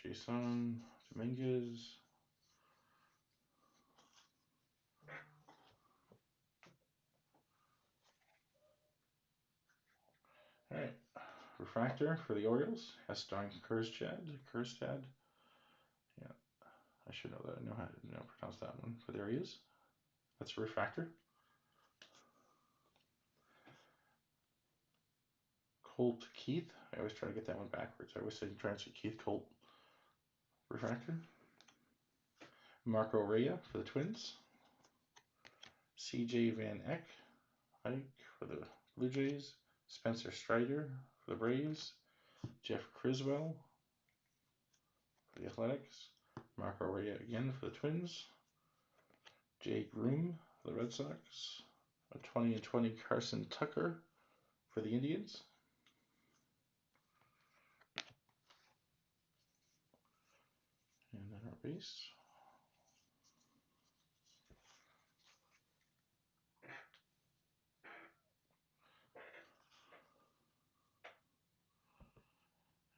Jason Dominguez. All right. Refractor for the Orioles. Esteban Kjerstad. Yeah, I should know that. I know how to pronounce that one. But there he is. That's a refractor. Colt Keith. I always try to get that one backwards. I always say try to say Keith Colt. Refractor. Marco Rhea for the Twins. CJ Van Eck. Ike for the Blue Jays. Spencer Strider for the Braves. Jeff Criswell for the Athletics. Marco Rhea again for the Twins. Jay Groom for the Red Sox. A 20/20 Carson Tucker for the Indians. And then our base.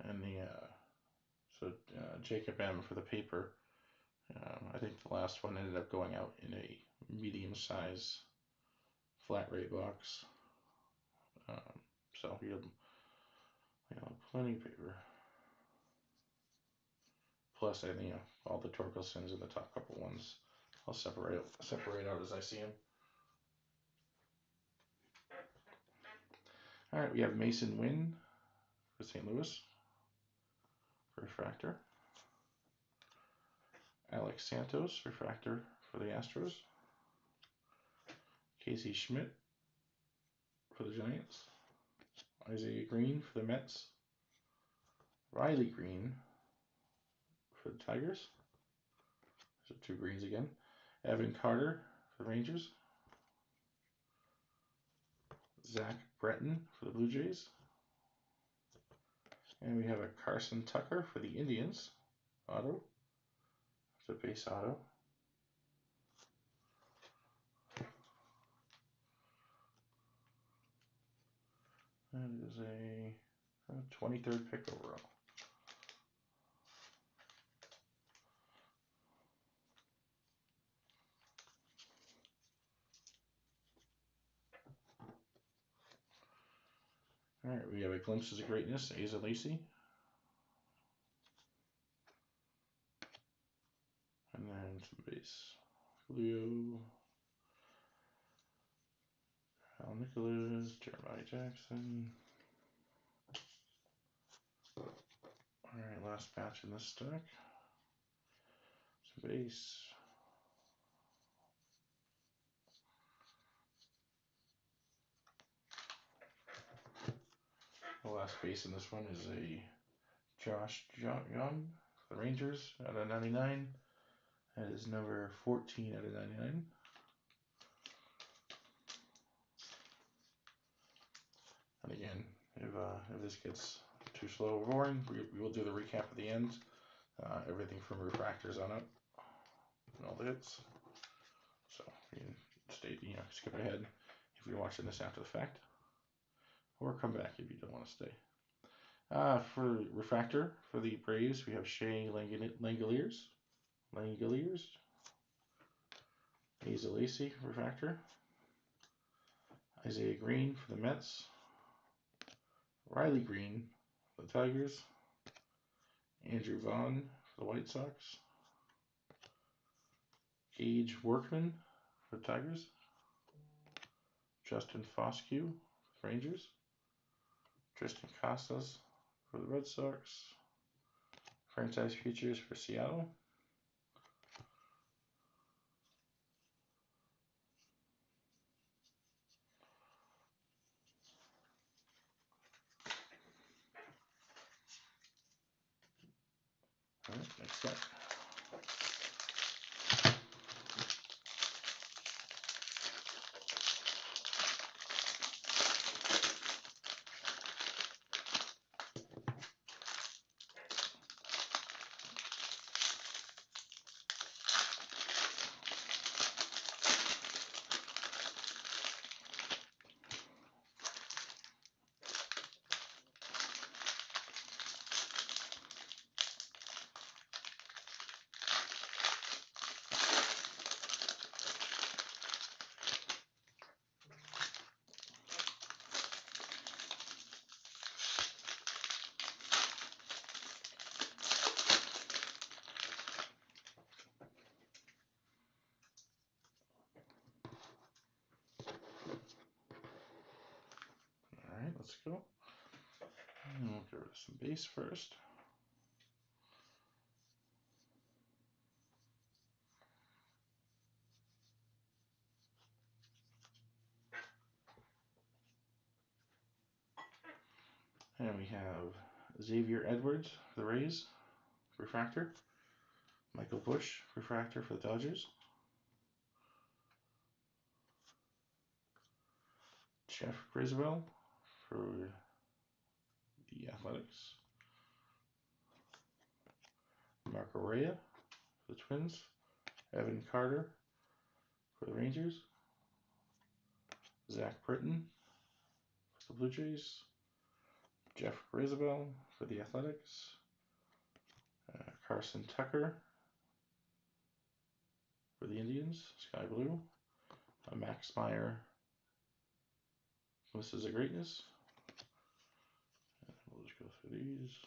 And Jacob M for the paper. I think the last one ended up going out in a medium size flat rate box. So you have, plenty of paper. Plus, I think all the Torkelsons in the top couple ones. I'll separate out as I see them. All right, we have Mason Wynn for St. Louis, refractor. Alex Santos, refractor for the Astros. Casey Schmidt for the Giants. Isaiah Green for the Mets. Riley Green for the Tigers. So 2 greens again. Evan Carter for the Rangers. Zach Bretton for the Blue Jays. And we have a Carson Tucker for the Indians. Auto. It's a base auto. That is a 23rd pick overall. All right, we have a Glimpses of Greatness, Asa Lacy. And then some base. Julio, Al Nicholas, Jeremiah Jackson. Alright, last patch in this stack. Some base. The last base in this one is a Josh Young for the Rangers out of 99. That is number 14 out of 99. And again, if this gets too slow or boring, we will do the recap at the end. Everything from refractors on up and all the hits. So you can skip ahead if you're watching this after the fact, or come back if you don't want to stay. For refractor for the Braves, we have Shea Langeliers, Asa Lacy, refractor. Isaiah Green for the Mets. Riley Green for the Tigers. Andrew Vaughn for the White Sox. Gage Workman for the Tigers. Justin Foscue for the Rangers. Tristan Casas for the Red Sox. Franchise Futures for Seattle. All right, next up. Alright, let's go. And we'll get rid of some base first. And we have Xavier Edwards for the Rays, refractor. Michael Busch, refractor for the Dodgers. Jeff Griswold for the Athletics. Marco Rea for the Twins. Evan Carter for the Rangers. Zach Britton for the Blue Jays. Jeff Griswold for the Athletics. Carson Tucker for the Indians, sky blue. Max Meyer, this is a greatness. And we'll just go through these.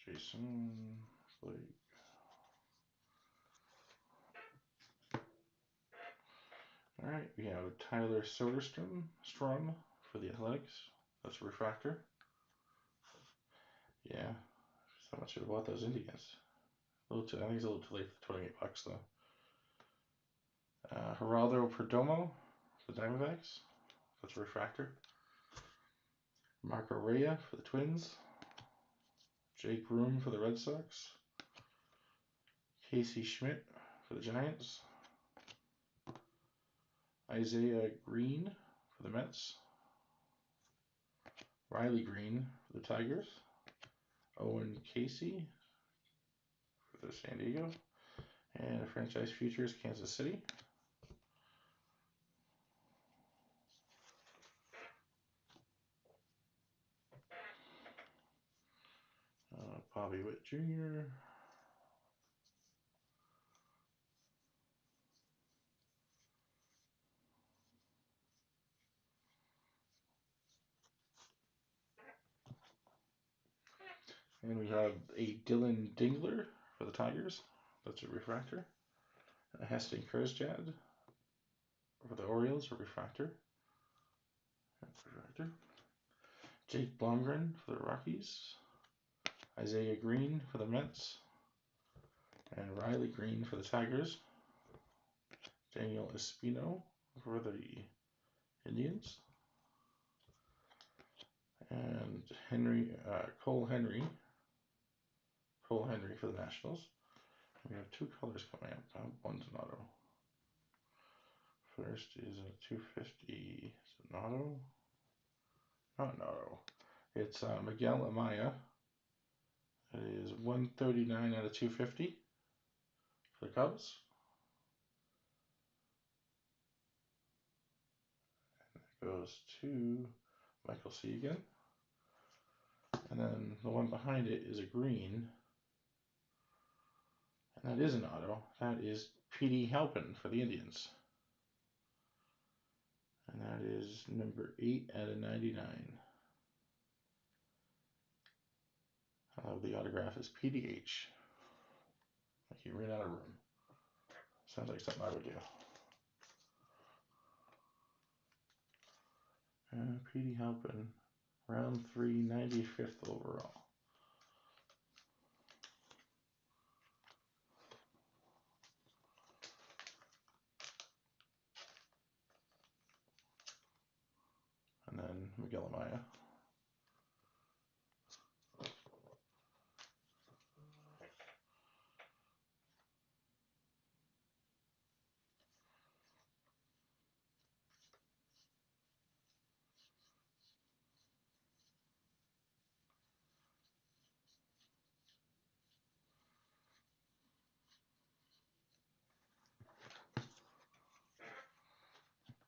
Jason Blake. All right, we have Tyler Soderstrom for the Athletics. That's a refractor. Yeah, so much about those Indians. I think it's a little too late for $28 though. Geraldo Perdomo for the Diamondbacks. That's a refractor. Marco Rhea for the Twins. Jake Room for the Red Sox. Casey Schmidt for the Giants. Isaiah Green for the Mets. Riley Green for the Tigers. Owen Casey for the San Diego. And franchise futures, Kansas City. Bobby Witt Jr. And we have a Dylan Dingler for the Tigers. That's a refractor. A Heston Kjerstad for the Orioles, a refractor. Jake Blomgren for the Rockies. Isaiah Green for the Mets. And Riley Green for the Tigers. Daniel Espino for the Indians. And Cole Henry for the Nationals. We have two colors coming up. One's an auto. First is a 250. Is it an auto? Not an auto. It's Miguel Amaya. It is 139 out of 250 for the Cubs. And it goes to Michael C. again. And then the one behind it is a green. And that is an auto. That is P.D. Halpin for the Indians. And that is number 8 out of 99. The autograph is PDH. Like he ran out of room. Sounds like something I would do. P.D. Halpin, round 3, 95th overall. And then Miguel Amaya.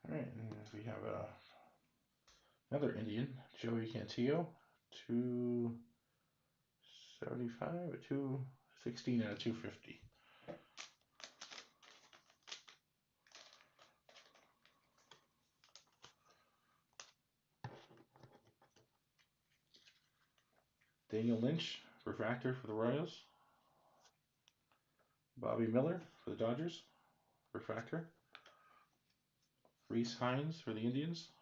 All right, and we have another Indian, Joey Cantillo, 275 or 216 out of 250. Daniel Lynch, refractor for the Royals. Bobby Miller for the Dodgers, refractor. Reese Hines for the Indians.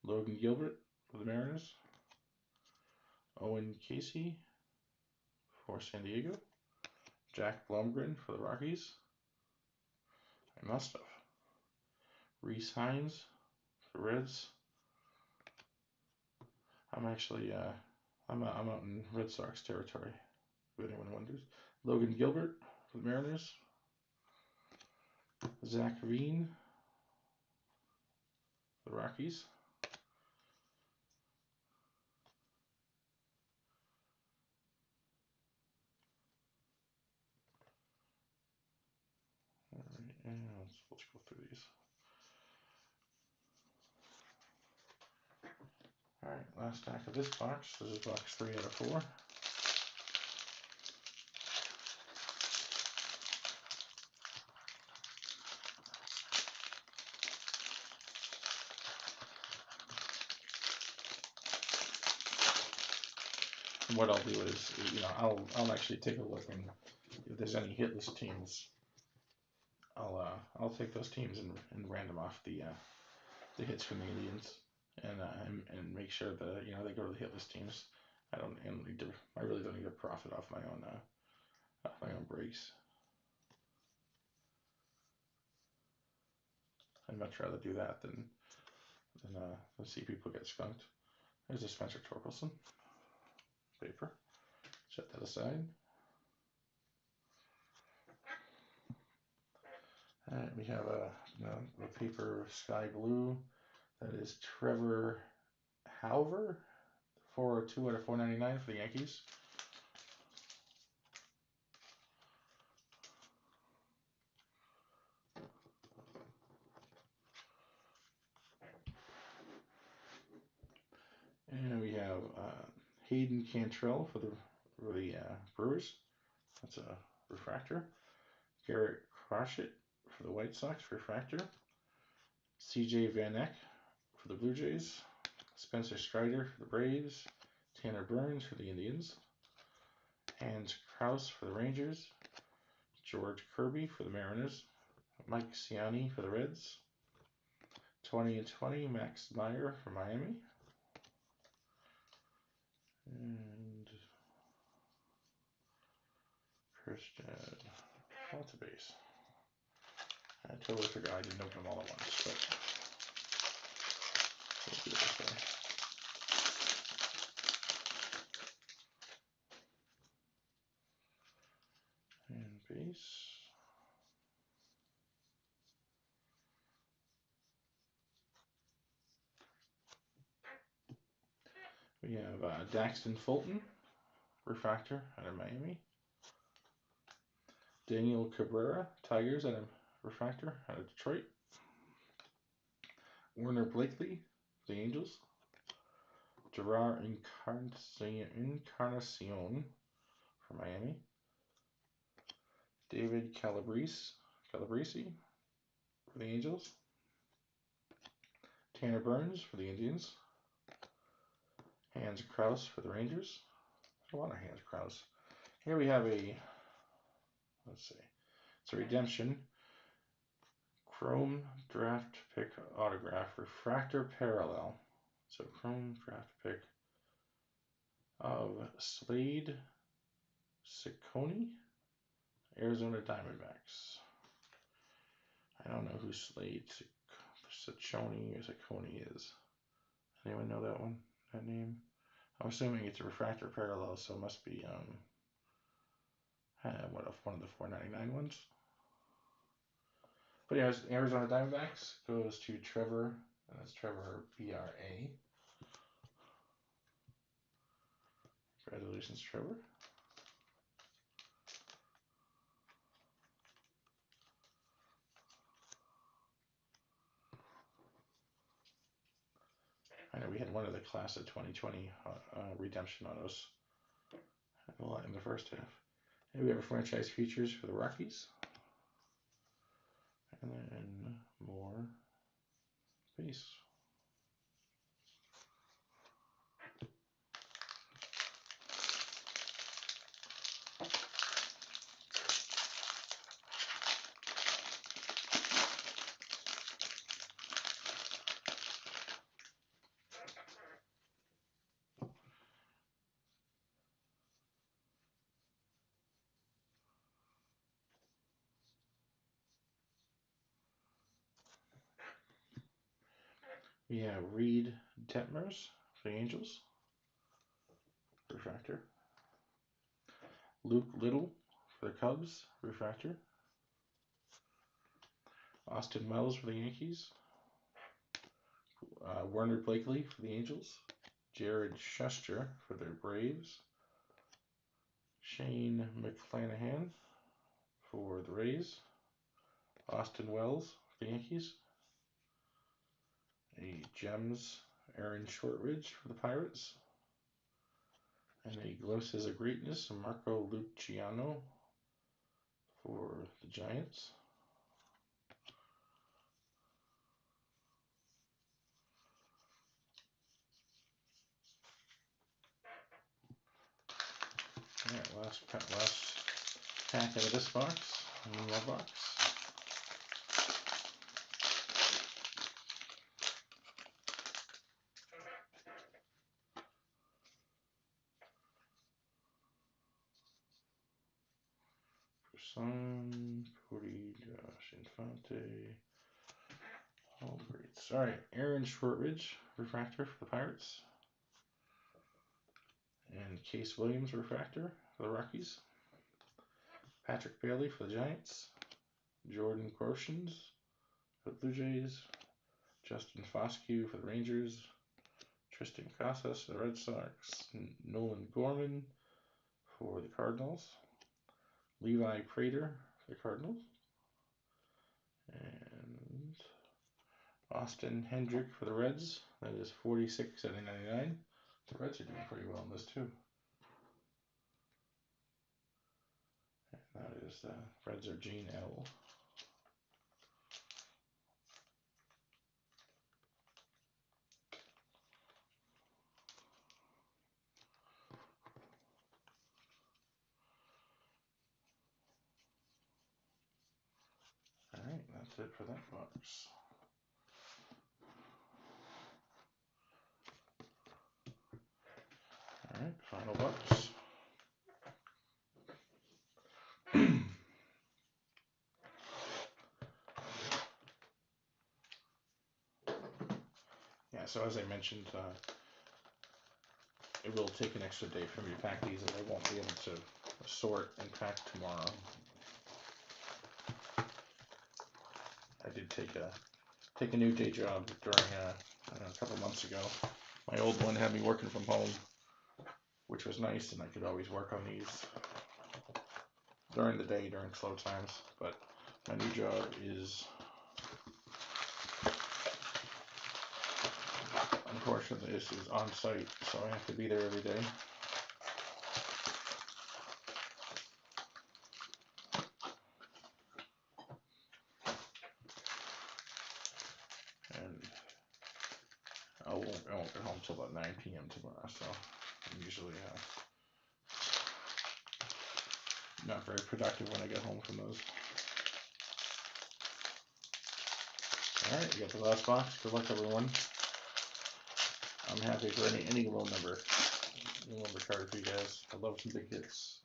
Logan Gilbert for the Mariners. Owen Casey for San Diego. Jack Blomgren for the Rockies. I must have. Reese Hines for the Reds. I'm actually I'm out in Red Sox territory, if anyone wonders. Logan Gilbert for the Mariners. Zach Veen, the Rockies. All right, and let's go through these. All right, last stack of this box. This is box 3 out of 4. And what I'll do is, I'll actually take a look, and if there's any hit list teams, I'll take those teams and random off the hits from the Indians, and make sure that they go to the hit list teams. I really don't need to profit off my own breaks. I'd much rather do that than see people get skunked. There's a Spencer Torkelson paper. Set that aside. Alright, we have a paper sky blue. That is Trevor Hauver, 402 out of 499 for the Yankees. And we have Hayden Cantrell for the Brewers. That's a refractor. Garrett Crochet for the White Sox, refractor. CJ Van Eck for the Blue Jays. Spencer Strider for the Braves. Tanner Burns for the Indians. Hans Kraus for the Rangers. George Kirby for the Mariners. Mike Ciani for the Reds. 20/20 Max Meyer for Miami. And Christian Altabase. I totally forgot I didn't open them all at once, but we'll do it this way. And base. We have Daxton Fulton, refractor out of Miami. Daniel Cabrera, Tigers, out of refractor out of Detroit. Werner Blakely, the Angels. Gerard Encarnacion for Miami. David Calabrese for the Angels. Tanner Burns for the Indians. Hans Kraus for the Rangers. A lot of Hans Kraus. Here we have let's see, it's a redemption. Chrome draft pick autograph, refractor parallel. So Chrome draft pick of Slade Ciccone, Arizona Diamondbacks. I don't know who Slade Ciccone or Ciccone is. Anyone know that one? That name? I'm assuming it's a refractor parallel, so it must be one of the 499 ones. But yeah, Arizona Diamondbacks goes to Trevor, and that's Trevor BRA. Congratulations, Trevor. I know we had one of the class of 2020 redemption autos in the first half. And we have a franchise features for the Rockies. And then more base. We have Reed Detmers for the Angels, refractor. Luke Little for the Cubs, refractor. Austin Wells for the Yankees. Werner Blakely for the Angels. Jared Schuster for the Braves. Shane McClanahan for the Rays. Austin Wells for the Yankees. A Gems Aaron Shortridge for the Pirates. And a Glimpses of Greatness Marco Luciano for the Giants. Alright, last pack out of this box. One more box. Son, Cody, Josh Infante. All greats. Alright, Aaron Shortridge, refractor for the Pirates. And Case Williams, refractor for the Rockies. Patrick Bailey for the Giants. Jordan Groshans for the Blue Jays. Justin Foscue for the Rangers. Tristan Casas for the Red Sox. Nolan Gorman for the Cardinals. Levi Prater for the Cardinals. And Austin Hendrick for the Reds. That is 46 out of 99. The Reds are doing pretty well in this too. And that is the Reds are Gene L. Alright, that's it for that box. Alright, final box. Yeah, so as I mentioned, it will take an extra day for me to pack these, and I won't be able to sort and pack tomorrow. I did take a new day job during a couple months ago. My old one had me working from home, which was nice, and I could always work on these during the day during slow times. But my new job is, unfortunately, this is on site, so I have to be there every day. And I won't get home till about 9 p.m. tomorrow, so I'm usually not very productive when I get home from those. Alright, we got the last box. Good luck, everyone. I'm happy for any low number card for you guys. I love some big hits.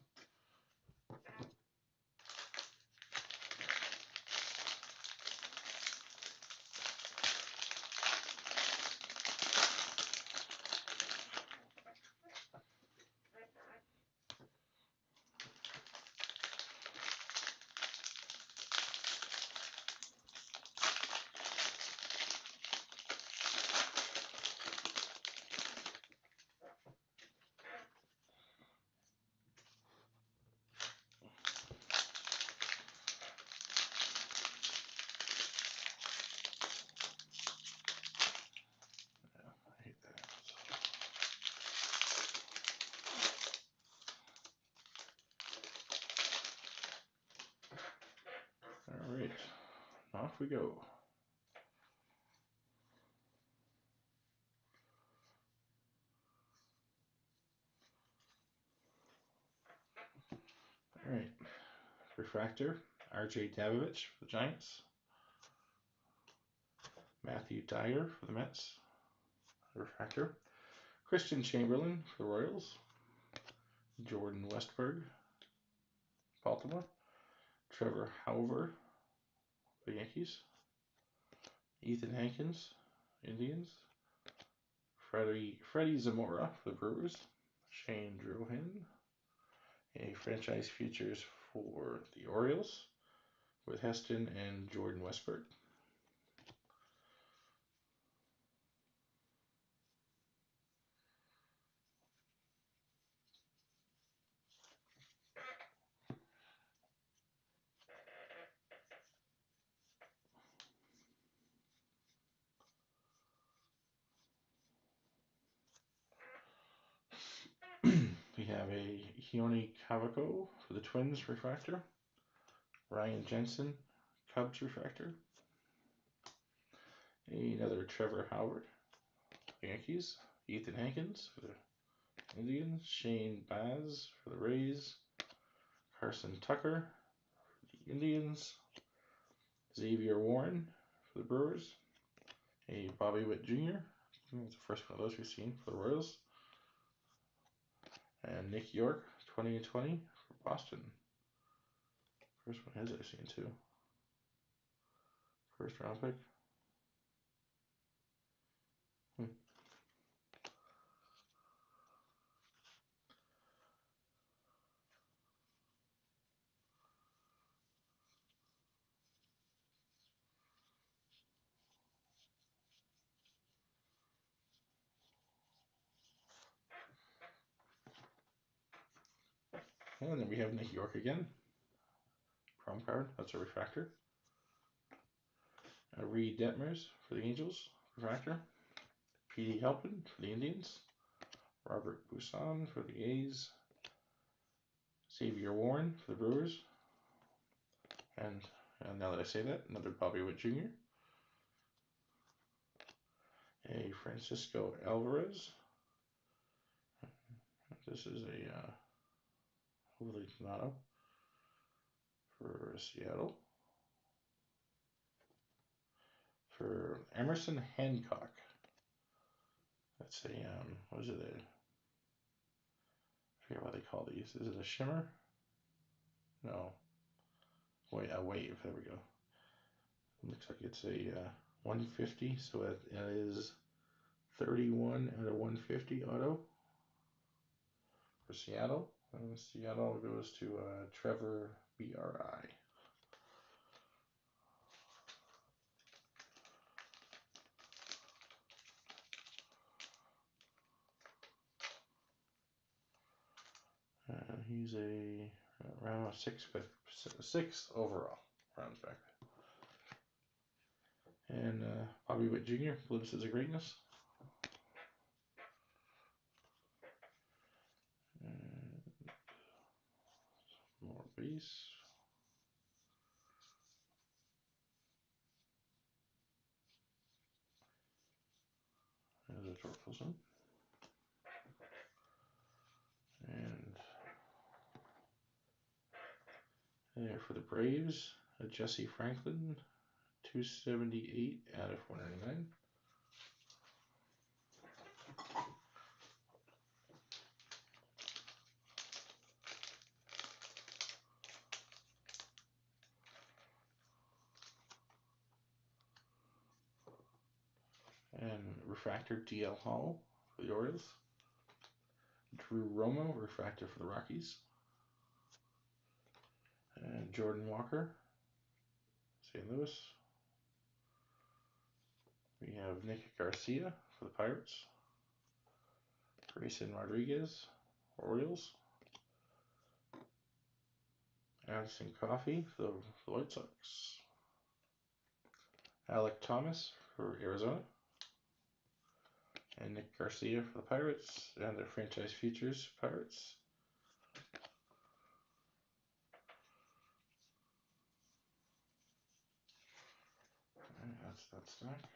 Alright, off we go. Alright, refractor, RJ Davovich for the Giants. Matthew Dyer for the Mets. Refractor. Christian Chamberlain for the Royals. Jordan Westberg, Baltimore. Trevor Hauver for the Yankees. Ethan Hankins, Indians. Freddie Zamora for the Brewers. Shane Drohan. A franchise futures for the Orioles with Heston and Jordan Westburg. We have a Hione Cavaco for the Twins refractor. Ryan Jensen, Cubs refractor. Another Trevor Howard, Yankees. Ethan Hankins for the Indians. Shane Baz for the Rays. Carson Tucker for the Indians. Xavier Warren for the Brewers. A Bobby Witt Jr. That's the first one of those we've seen for the Royals. And Nick York, 2020 for Boston. First one his I've seen too. First round pick. And then we have Nick York again. Chrome card, that's a refractor. Reed Detmers for the Angels, refractor. P.D. Halpin for the Indians. Robert Busan for the A's. Xavier Warren for the Brewers. And now that I say that, another Bobby Witt Jr. A Francisco Alvarez. This is a Julio Donato for Seattle. For Emerson Hancock. That's a, what is it? I forget what they call these. Is it a shimmer? No. Wait, a wave. There we go. Looks like it's a 150, so it is 31 out of 150 auto for Seattle. And Seattle goes to Trevor BRI. He's a round six overall, rounds back. And Bobby Witt Jr. Glimpses of Greatness. And more base. There's a Torkelson. And there for the Braves, a Jesse Franklin, 278 out of 499. And refractor DL Hall for the Orioles. Drew Romo, refractor for the Rockies. And Jordan Walker, St. Louis. We have Nick Garcia for the Pirates. Grayson Rodriguez, Orioles. Addison Coffey for the White Sox. Alec Thomas for Arizona. And Nick Garcia for the Pirates. And their franchise futures, Pirates. And that's that stack.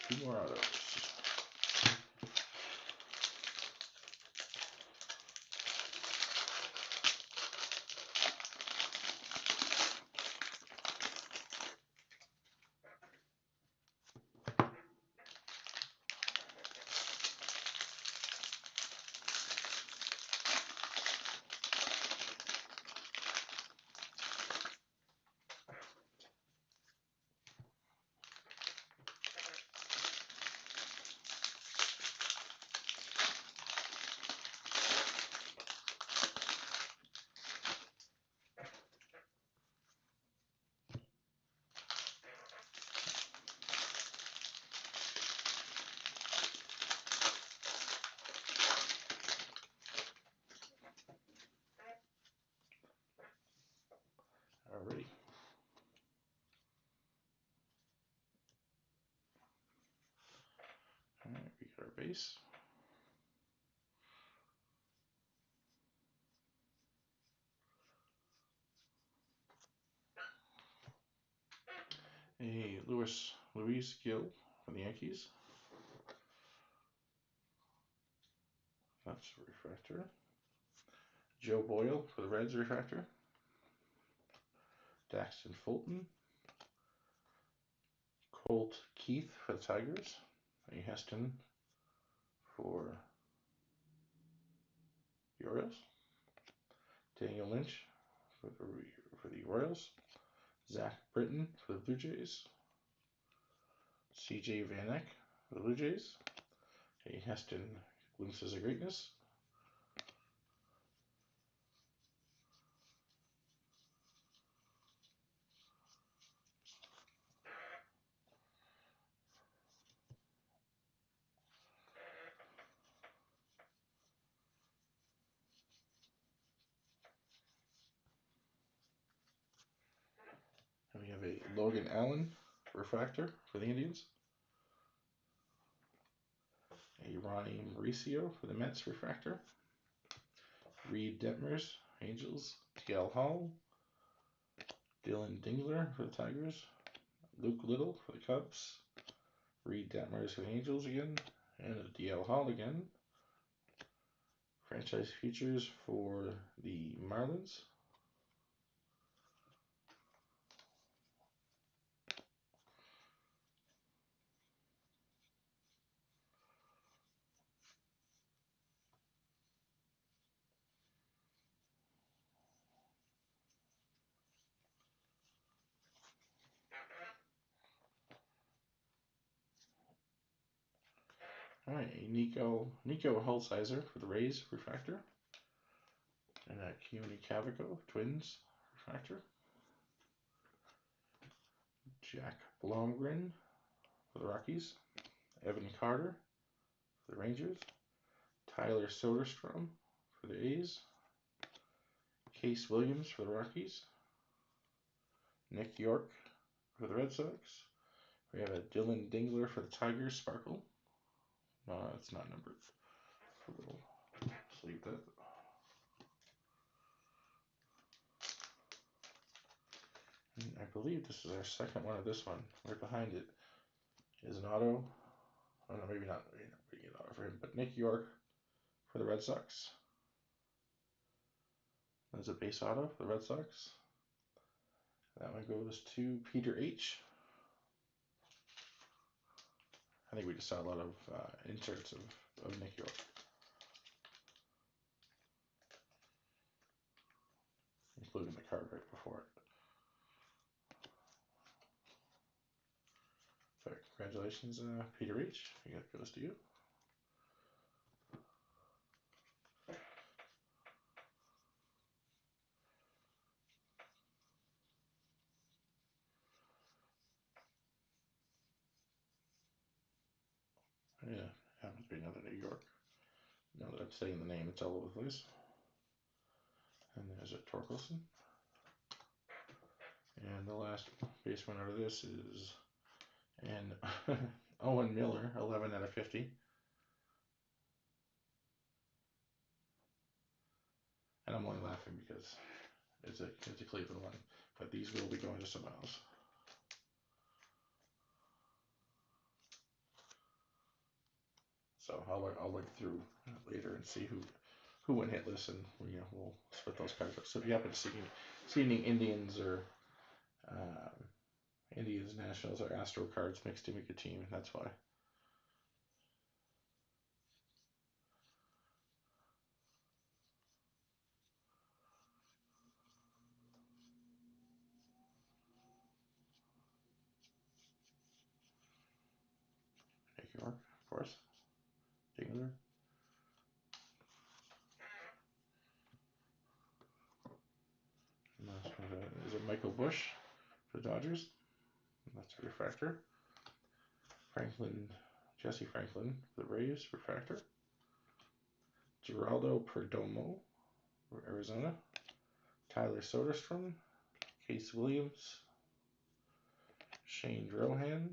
Two more autos. base. A Luis Gil for the Yankees. That's a refractor. Joe Boyle for the Reds, refractor. Daxton Fulton. Colt Keith for the Tigers. A Heston for the Orioles. Daniel Lynch for the Royals. Zach Britton for the Blue Jays. C.J. Van Eck for the Blue Jays. A Heston Glimpses of Greatness. And we have a Logan Allen refractor for the Indians. A Ronnie Mauricio for the Mets refractor. Reed Detmers, Angels. TL Hall. Dylan Dingler for the Tigers. Luke Little for the Cubs. Reed Detmers for the Angels again. And a DL Hall again. Franchise features for the Marlins. All right, a Nico Hulsizer for the Rays refractor. And a Keone Cavaco, Twins refractor. Jack Blomgren for the Rockies. Evan Carter for the Rangers. Tyler Soderstrom for the A's. Case Williams for the Rockies. Nick York for the Red Sox. We have a Dylan Dingler for the Tigers, Sparkle. No, it's not numbered. We'll sleeve that. And I believe this is our second one of this one. Right behind it is an auto. Oh no, maybe not. Maybe not an auto for him, but Nick York for the Red Sox. There's a base auto for the Red Sox. That one goes to Peter H. I think we just saw a lot of inserts of Nick York, including the card right before it. So congratulations, Peter H. It goes to you. Yeah, happens to be another New York. Now that I'm saying the name, it's all over the place. And there's a Torkelson. And the last base one out of this is an Owen Miller, 11 out of 50. And I'm only laughing because it's a Cleveland one, but these will be going to someone else. So I'll look through later and see who went hitless, and we'll split those cards up. So if you happen to see any Indians or Indians, Nationals, or Astro cards mixed to make a team, that's why. Nick York, of course. Dingler. And last one is a Michael Bush for the Dodgers. That's a refractor. Jesse Franklin for the Braves, refractor. Geraldo Perdomo for Arizona. Tyler Soderstrom. Case Williams. Shane Drohan.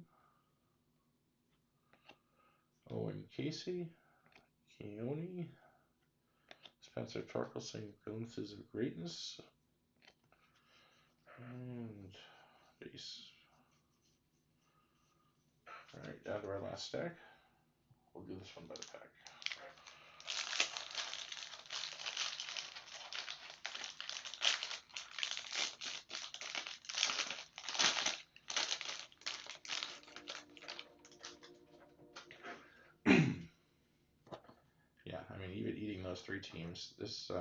Owen Casey, Keone, Spencer Torkelson, Glimpses of Greatness, and base. Alright, down to our last stack. We'll do this one by the pack. Yeah, I mean, even eating those 3 teams, this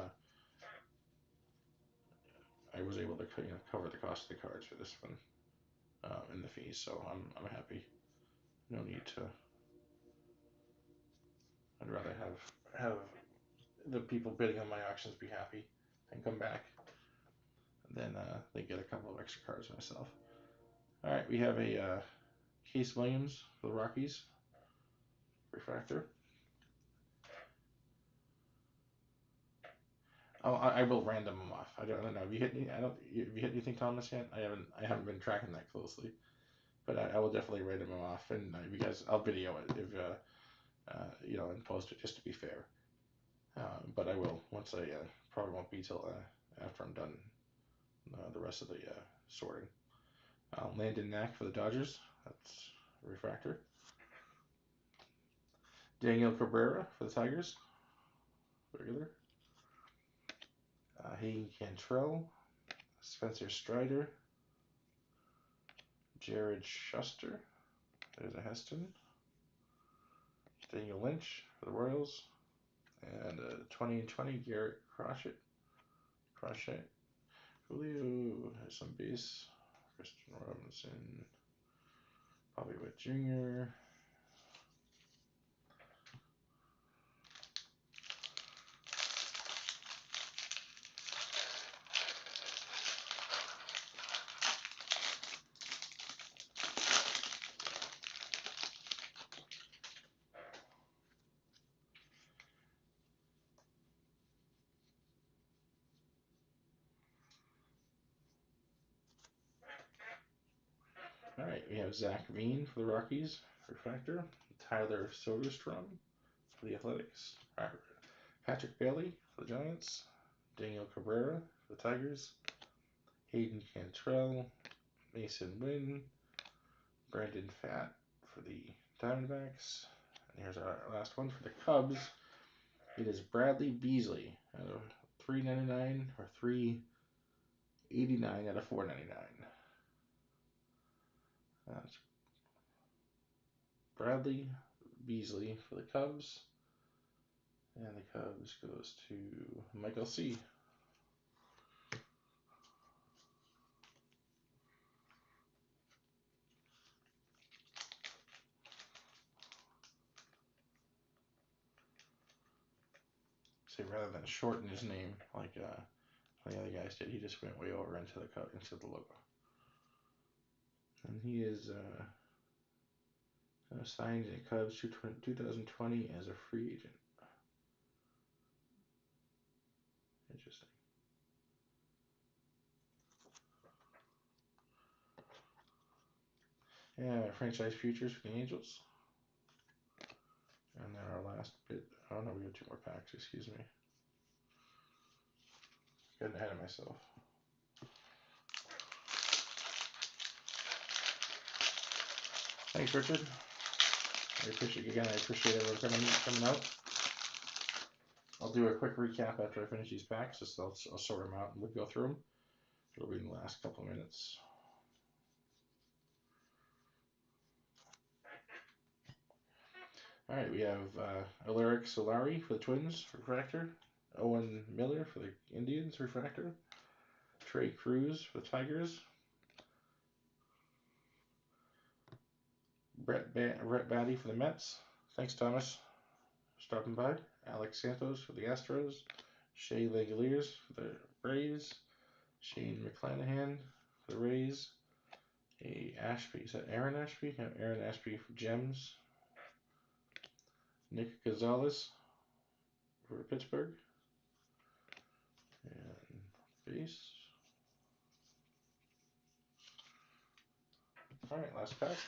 I was able to cover the cost of the cards for this one in the fees, so I'm happy. No need to. I'd rather have the people bidding on my auctions be happy and come back than they get a couple of extra cards myself. All right, we have a Case Williams for the Rockies refractor. Oh, I will random them off. I don't know. Have you hit any? Have you hit anything, Thomas, yet? I haven't been tracking that closely, but I will definitely random them off, and you guys, I'll video it if and post it just to be fair. But I will once I probably won't be till after I'm done the rest of the sorting. Landon Knack for the Dodgers. That's a refractor. Daniel Cabrera for the Tigers. Regular. Hayden Cantrell. Spencer Strider. Jared Shuster. There's a Heston. Daniel Lynch for the Royals. And 2020 Garrett Crochet. Julio has some base. Christian Robinson. Bobby Witt Jr. All right, we have Zach Veen for the Rockies, refractor. Tyler Soderstrom for the Athletics. Patrick Bailey for the Giants. Daniel Cabrera for the Tigers. Hayden Cantrell. Mason Wynn. Brandon Pfaadt for the Diamondbacks. And here's our last one for the Cubs. It is Bradley Beasley out of 399 or 389 out of 499. That's Bradley Beasley for the Cubs. And the Cubs goes to Michael C. So rather than shorten his name like the other guys did, he just went way over into the logo. And he is signed in Cubs 2020 as a free agent. Interesting. Yeah, franchise futures for the Angels. And then our last bit. Oh no, we got 2 more packs. Excuse me. Getting ahead of myself. Thanks, Richard. I appreciate everyone coming out. I'll do a quick recap after I finish these packs. Just I'll sort them out and we'll go through them. It'll be in the last couple of minutes. All right, we have Alaric Solari for the Twins, refractor. Owen Miller for the Indians, refractor. Trey Cruz for the Tigers. Brett Batty for the Mets. Thanks, Thomas, for stopping by. Alex Santos for the Astros. Shea Langoliers for the Braves. Shane McClanahan for the Rays. Ashby, is that Aaron Ashby? No, Aaron Ashby for Gems. Nick Gonzalez for Pittsburgh. And base. All right, last pack.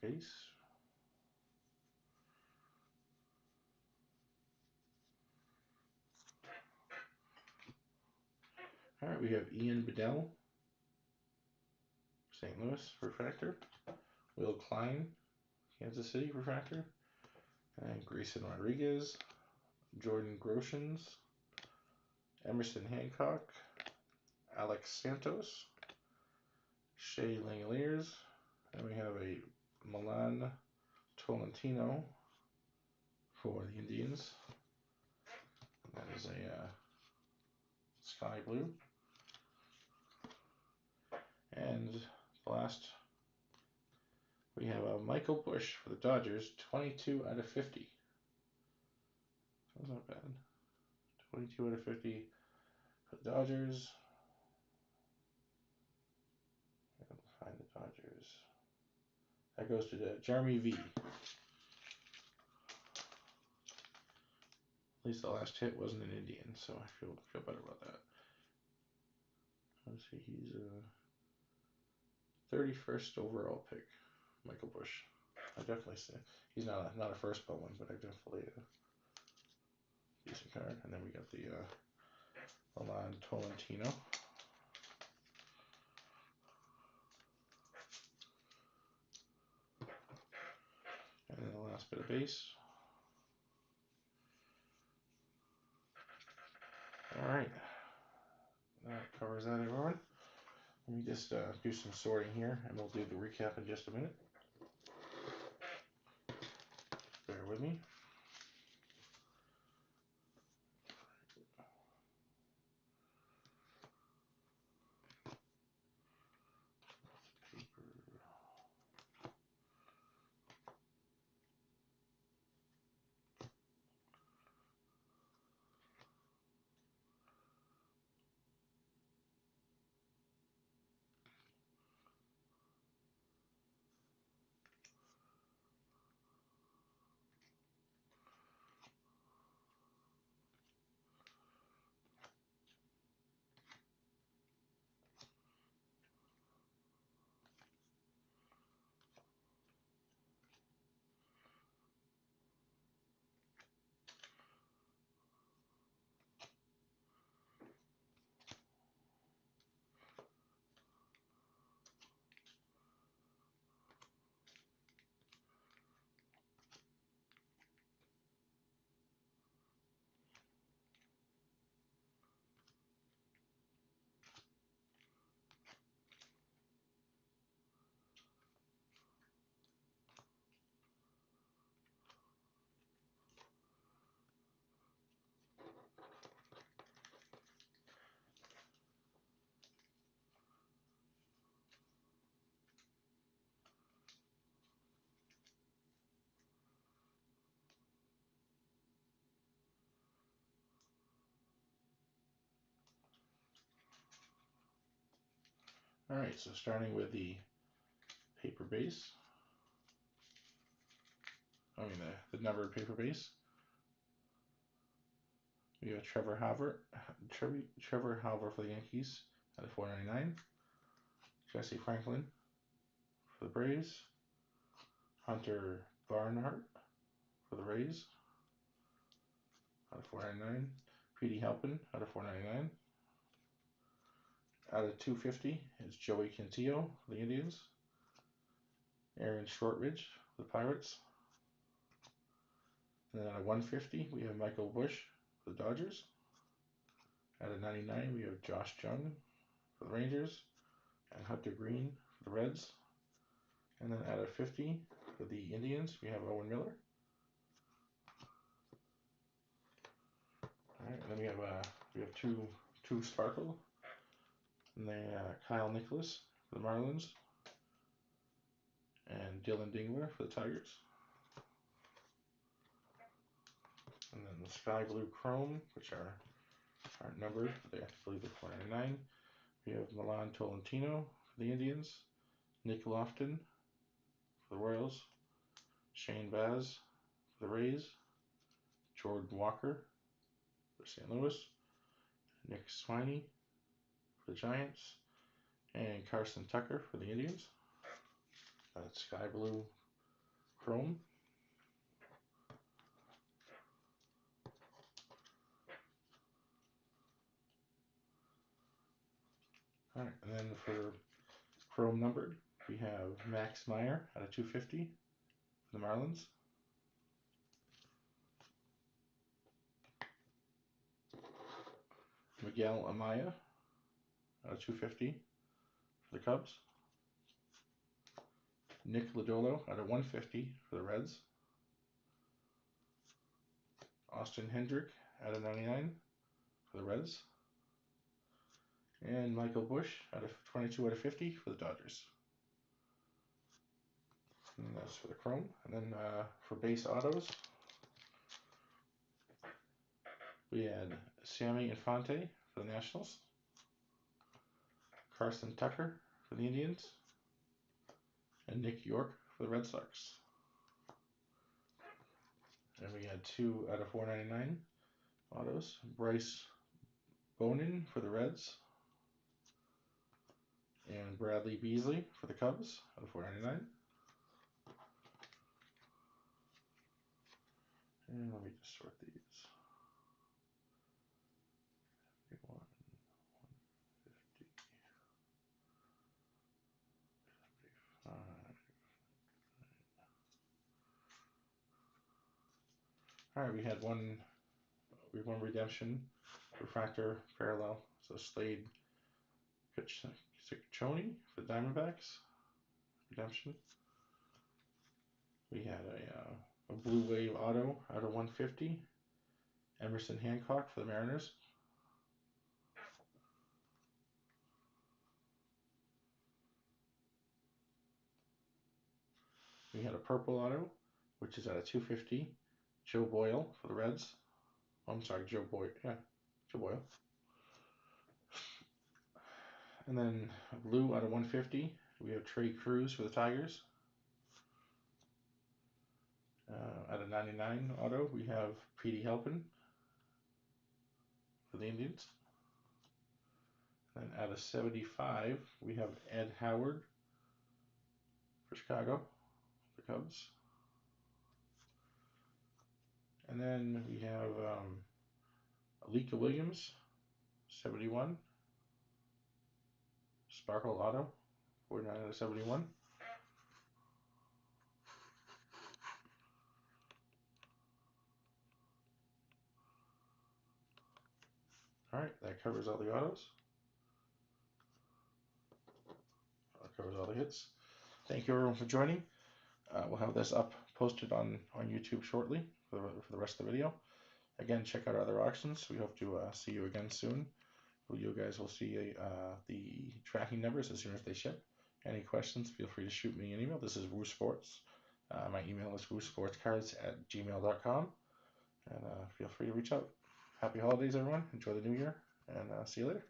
base. All right, we have Ian Bedell, St. Louis, refractor. Will Klein, Kansas City, refractor. And Grayson Rodriguez, Jordan Groshans, Emerson Hancock, Alex Santos, Shea Langoliers, and we have a Milan Tolentino for the Indians. That is a sky blue. And the last, we have a Michael Busch for the Dodgers, 22 out of 50. That's not bad. 22 out of 50 for the Dodgers. Find the Dodgers. That goes to Jeremy V. At least the last hit wasn't an Indian, so I feel better about that. Let's see, he's a 31st overall pick, Michael Busch. I definitely say he's not a first Bowman, but I definitely a decent card. And then we got the Milan Tolentino. And then the last bit of base. All right, that covers that, everyone. Let me just do some sorting here, and we'll do the recap in just a minute. Bear with me. All right, so starting with the paper base. I mean the numbered paper base. We have Trevor Hauer for the Yankees at a 499. Jesse Franklin for the Braves. Hunter Barnhart for the Rays out of 499. Petey Halpin out of 499. Out of 250 is Joey Cantillo for the Indians. Aaron Shortridge for the Pirates. And then at 150 we have Michael Busch for the Dodgers. At a 99 we have Josh Jung for the Rangers. And Hunter Green for the Reds. And then at a 50 for the Indians we have Owen Miller. All right, and then we have two Sparkle. And then Kyle Nicholas for the Marlins. And Dylan Dingler for the Tigers. And then the Sky Blue Chrome, which are numbered, but I believe they're 499. We have Milan Tolentino for the Indians. Nick Lofton for the Royals. Shane Baz for the Rays. Jordan Walker for St. Louis. Nick Swiney for the Giants. And Carson Tucker for the Indians. That's Sky Blue Chrome. All right, and then for Chrome numbered, we have Max Meyer out of 250 for the Marlins. Miguel Amaya out of 250 for the Cubs. Nick Lodolo out of 150 for the Reds. Austin Hendrick out of 99 for the Reds. And Michael Bush out of 22 out of 50 for the Dodgers. And that's for the Chrome. And then for base autos, we had Sammy Infante for the Nationals. Carson Tucker for the Indians. And Nick York for the Red Sox. And we had 2 out of 499 autos. Bryce Bowman for the Reds. And Bradley Beasley for the Cubs out of 499. And let me just sort these. 1, 150, 75. All right, we had one redemption, refractor parallel. So Slade Ciccone for the Diamondbacks, redemption. We had a Blue Wave auto out of 150. Emerson Hancock for the Mariners. We had a purple auto, which is out of 250. Joe Boyle for the Reds. Oh, I'm sorry, Joe Boyle. Yeah, Joe Boyle. And then a blue out of 150. We have Trey Cruz for the Tigers. Out of 99 auto, we have Petey Helpin for the Indians. And out of 75, we have Ed Howard for Chicago, the Cubs. And then we have Alika Williams, 71. Sparkle Auto, 49 out of 71. All right, that covers all the autos. That covers all the hits. Thank you everyone for joining. We'll have this up posted on YouTube shortly for the rest of the video. Again, check out our other auctions. We hope to see you again soon. You guys will see the tracking numbers as soon as they ship. Any questions, feel free to shoot me an email. This is Woo Sports. My email is woosportscards@gmail.com. And feel free to reach out. Happy holidays, everyone. Enjoy the new year, and see you later.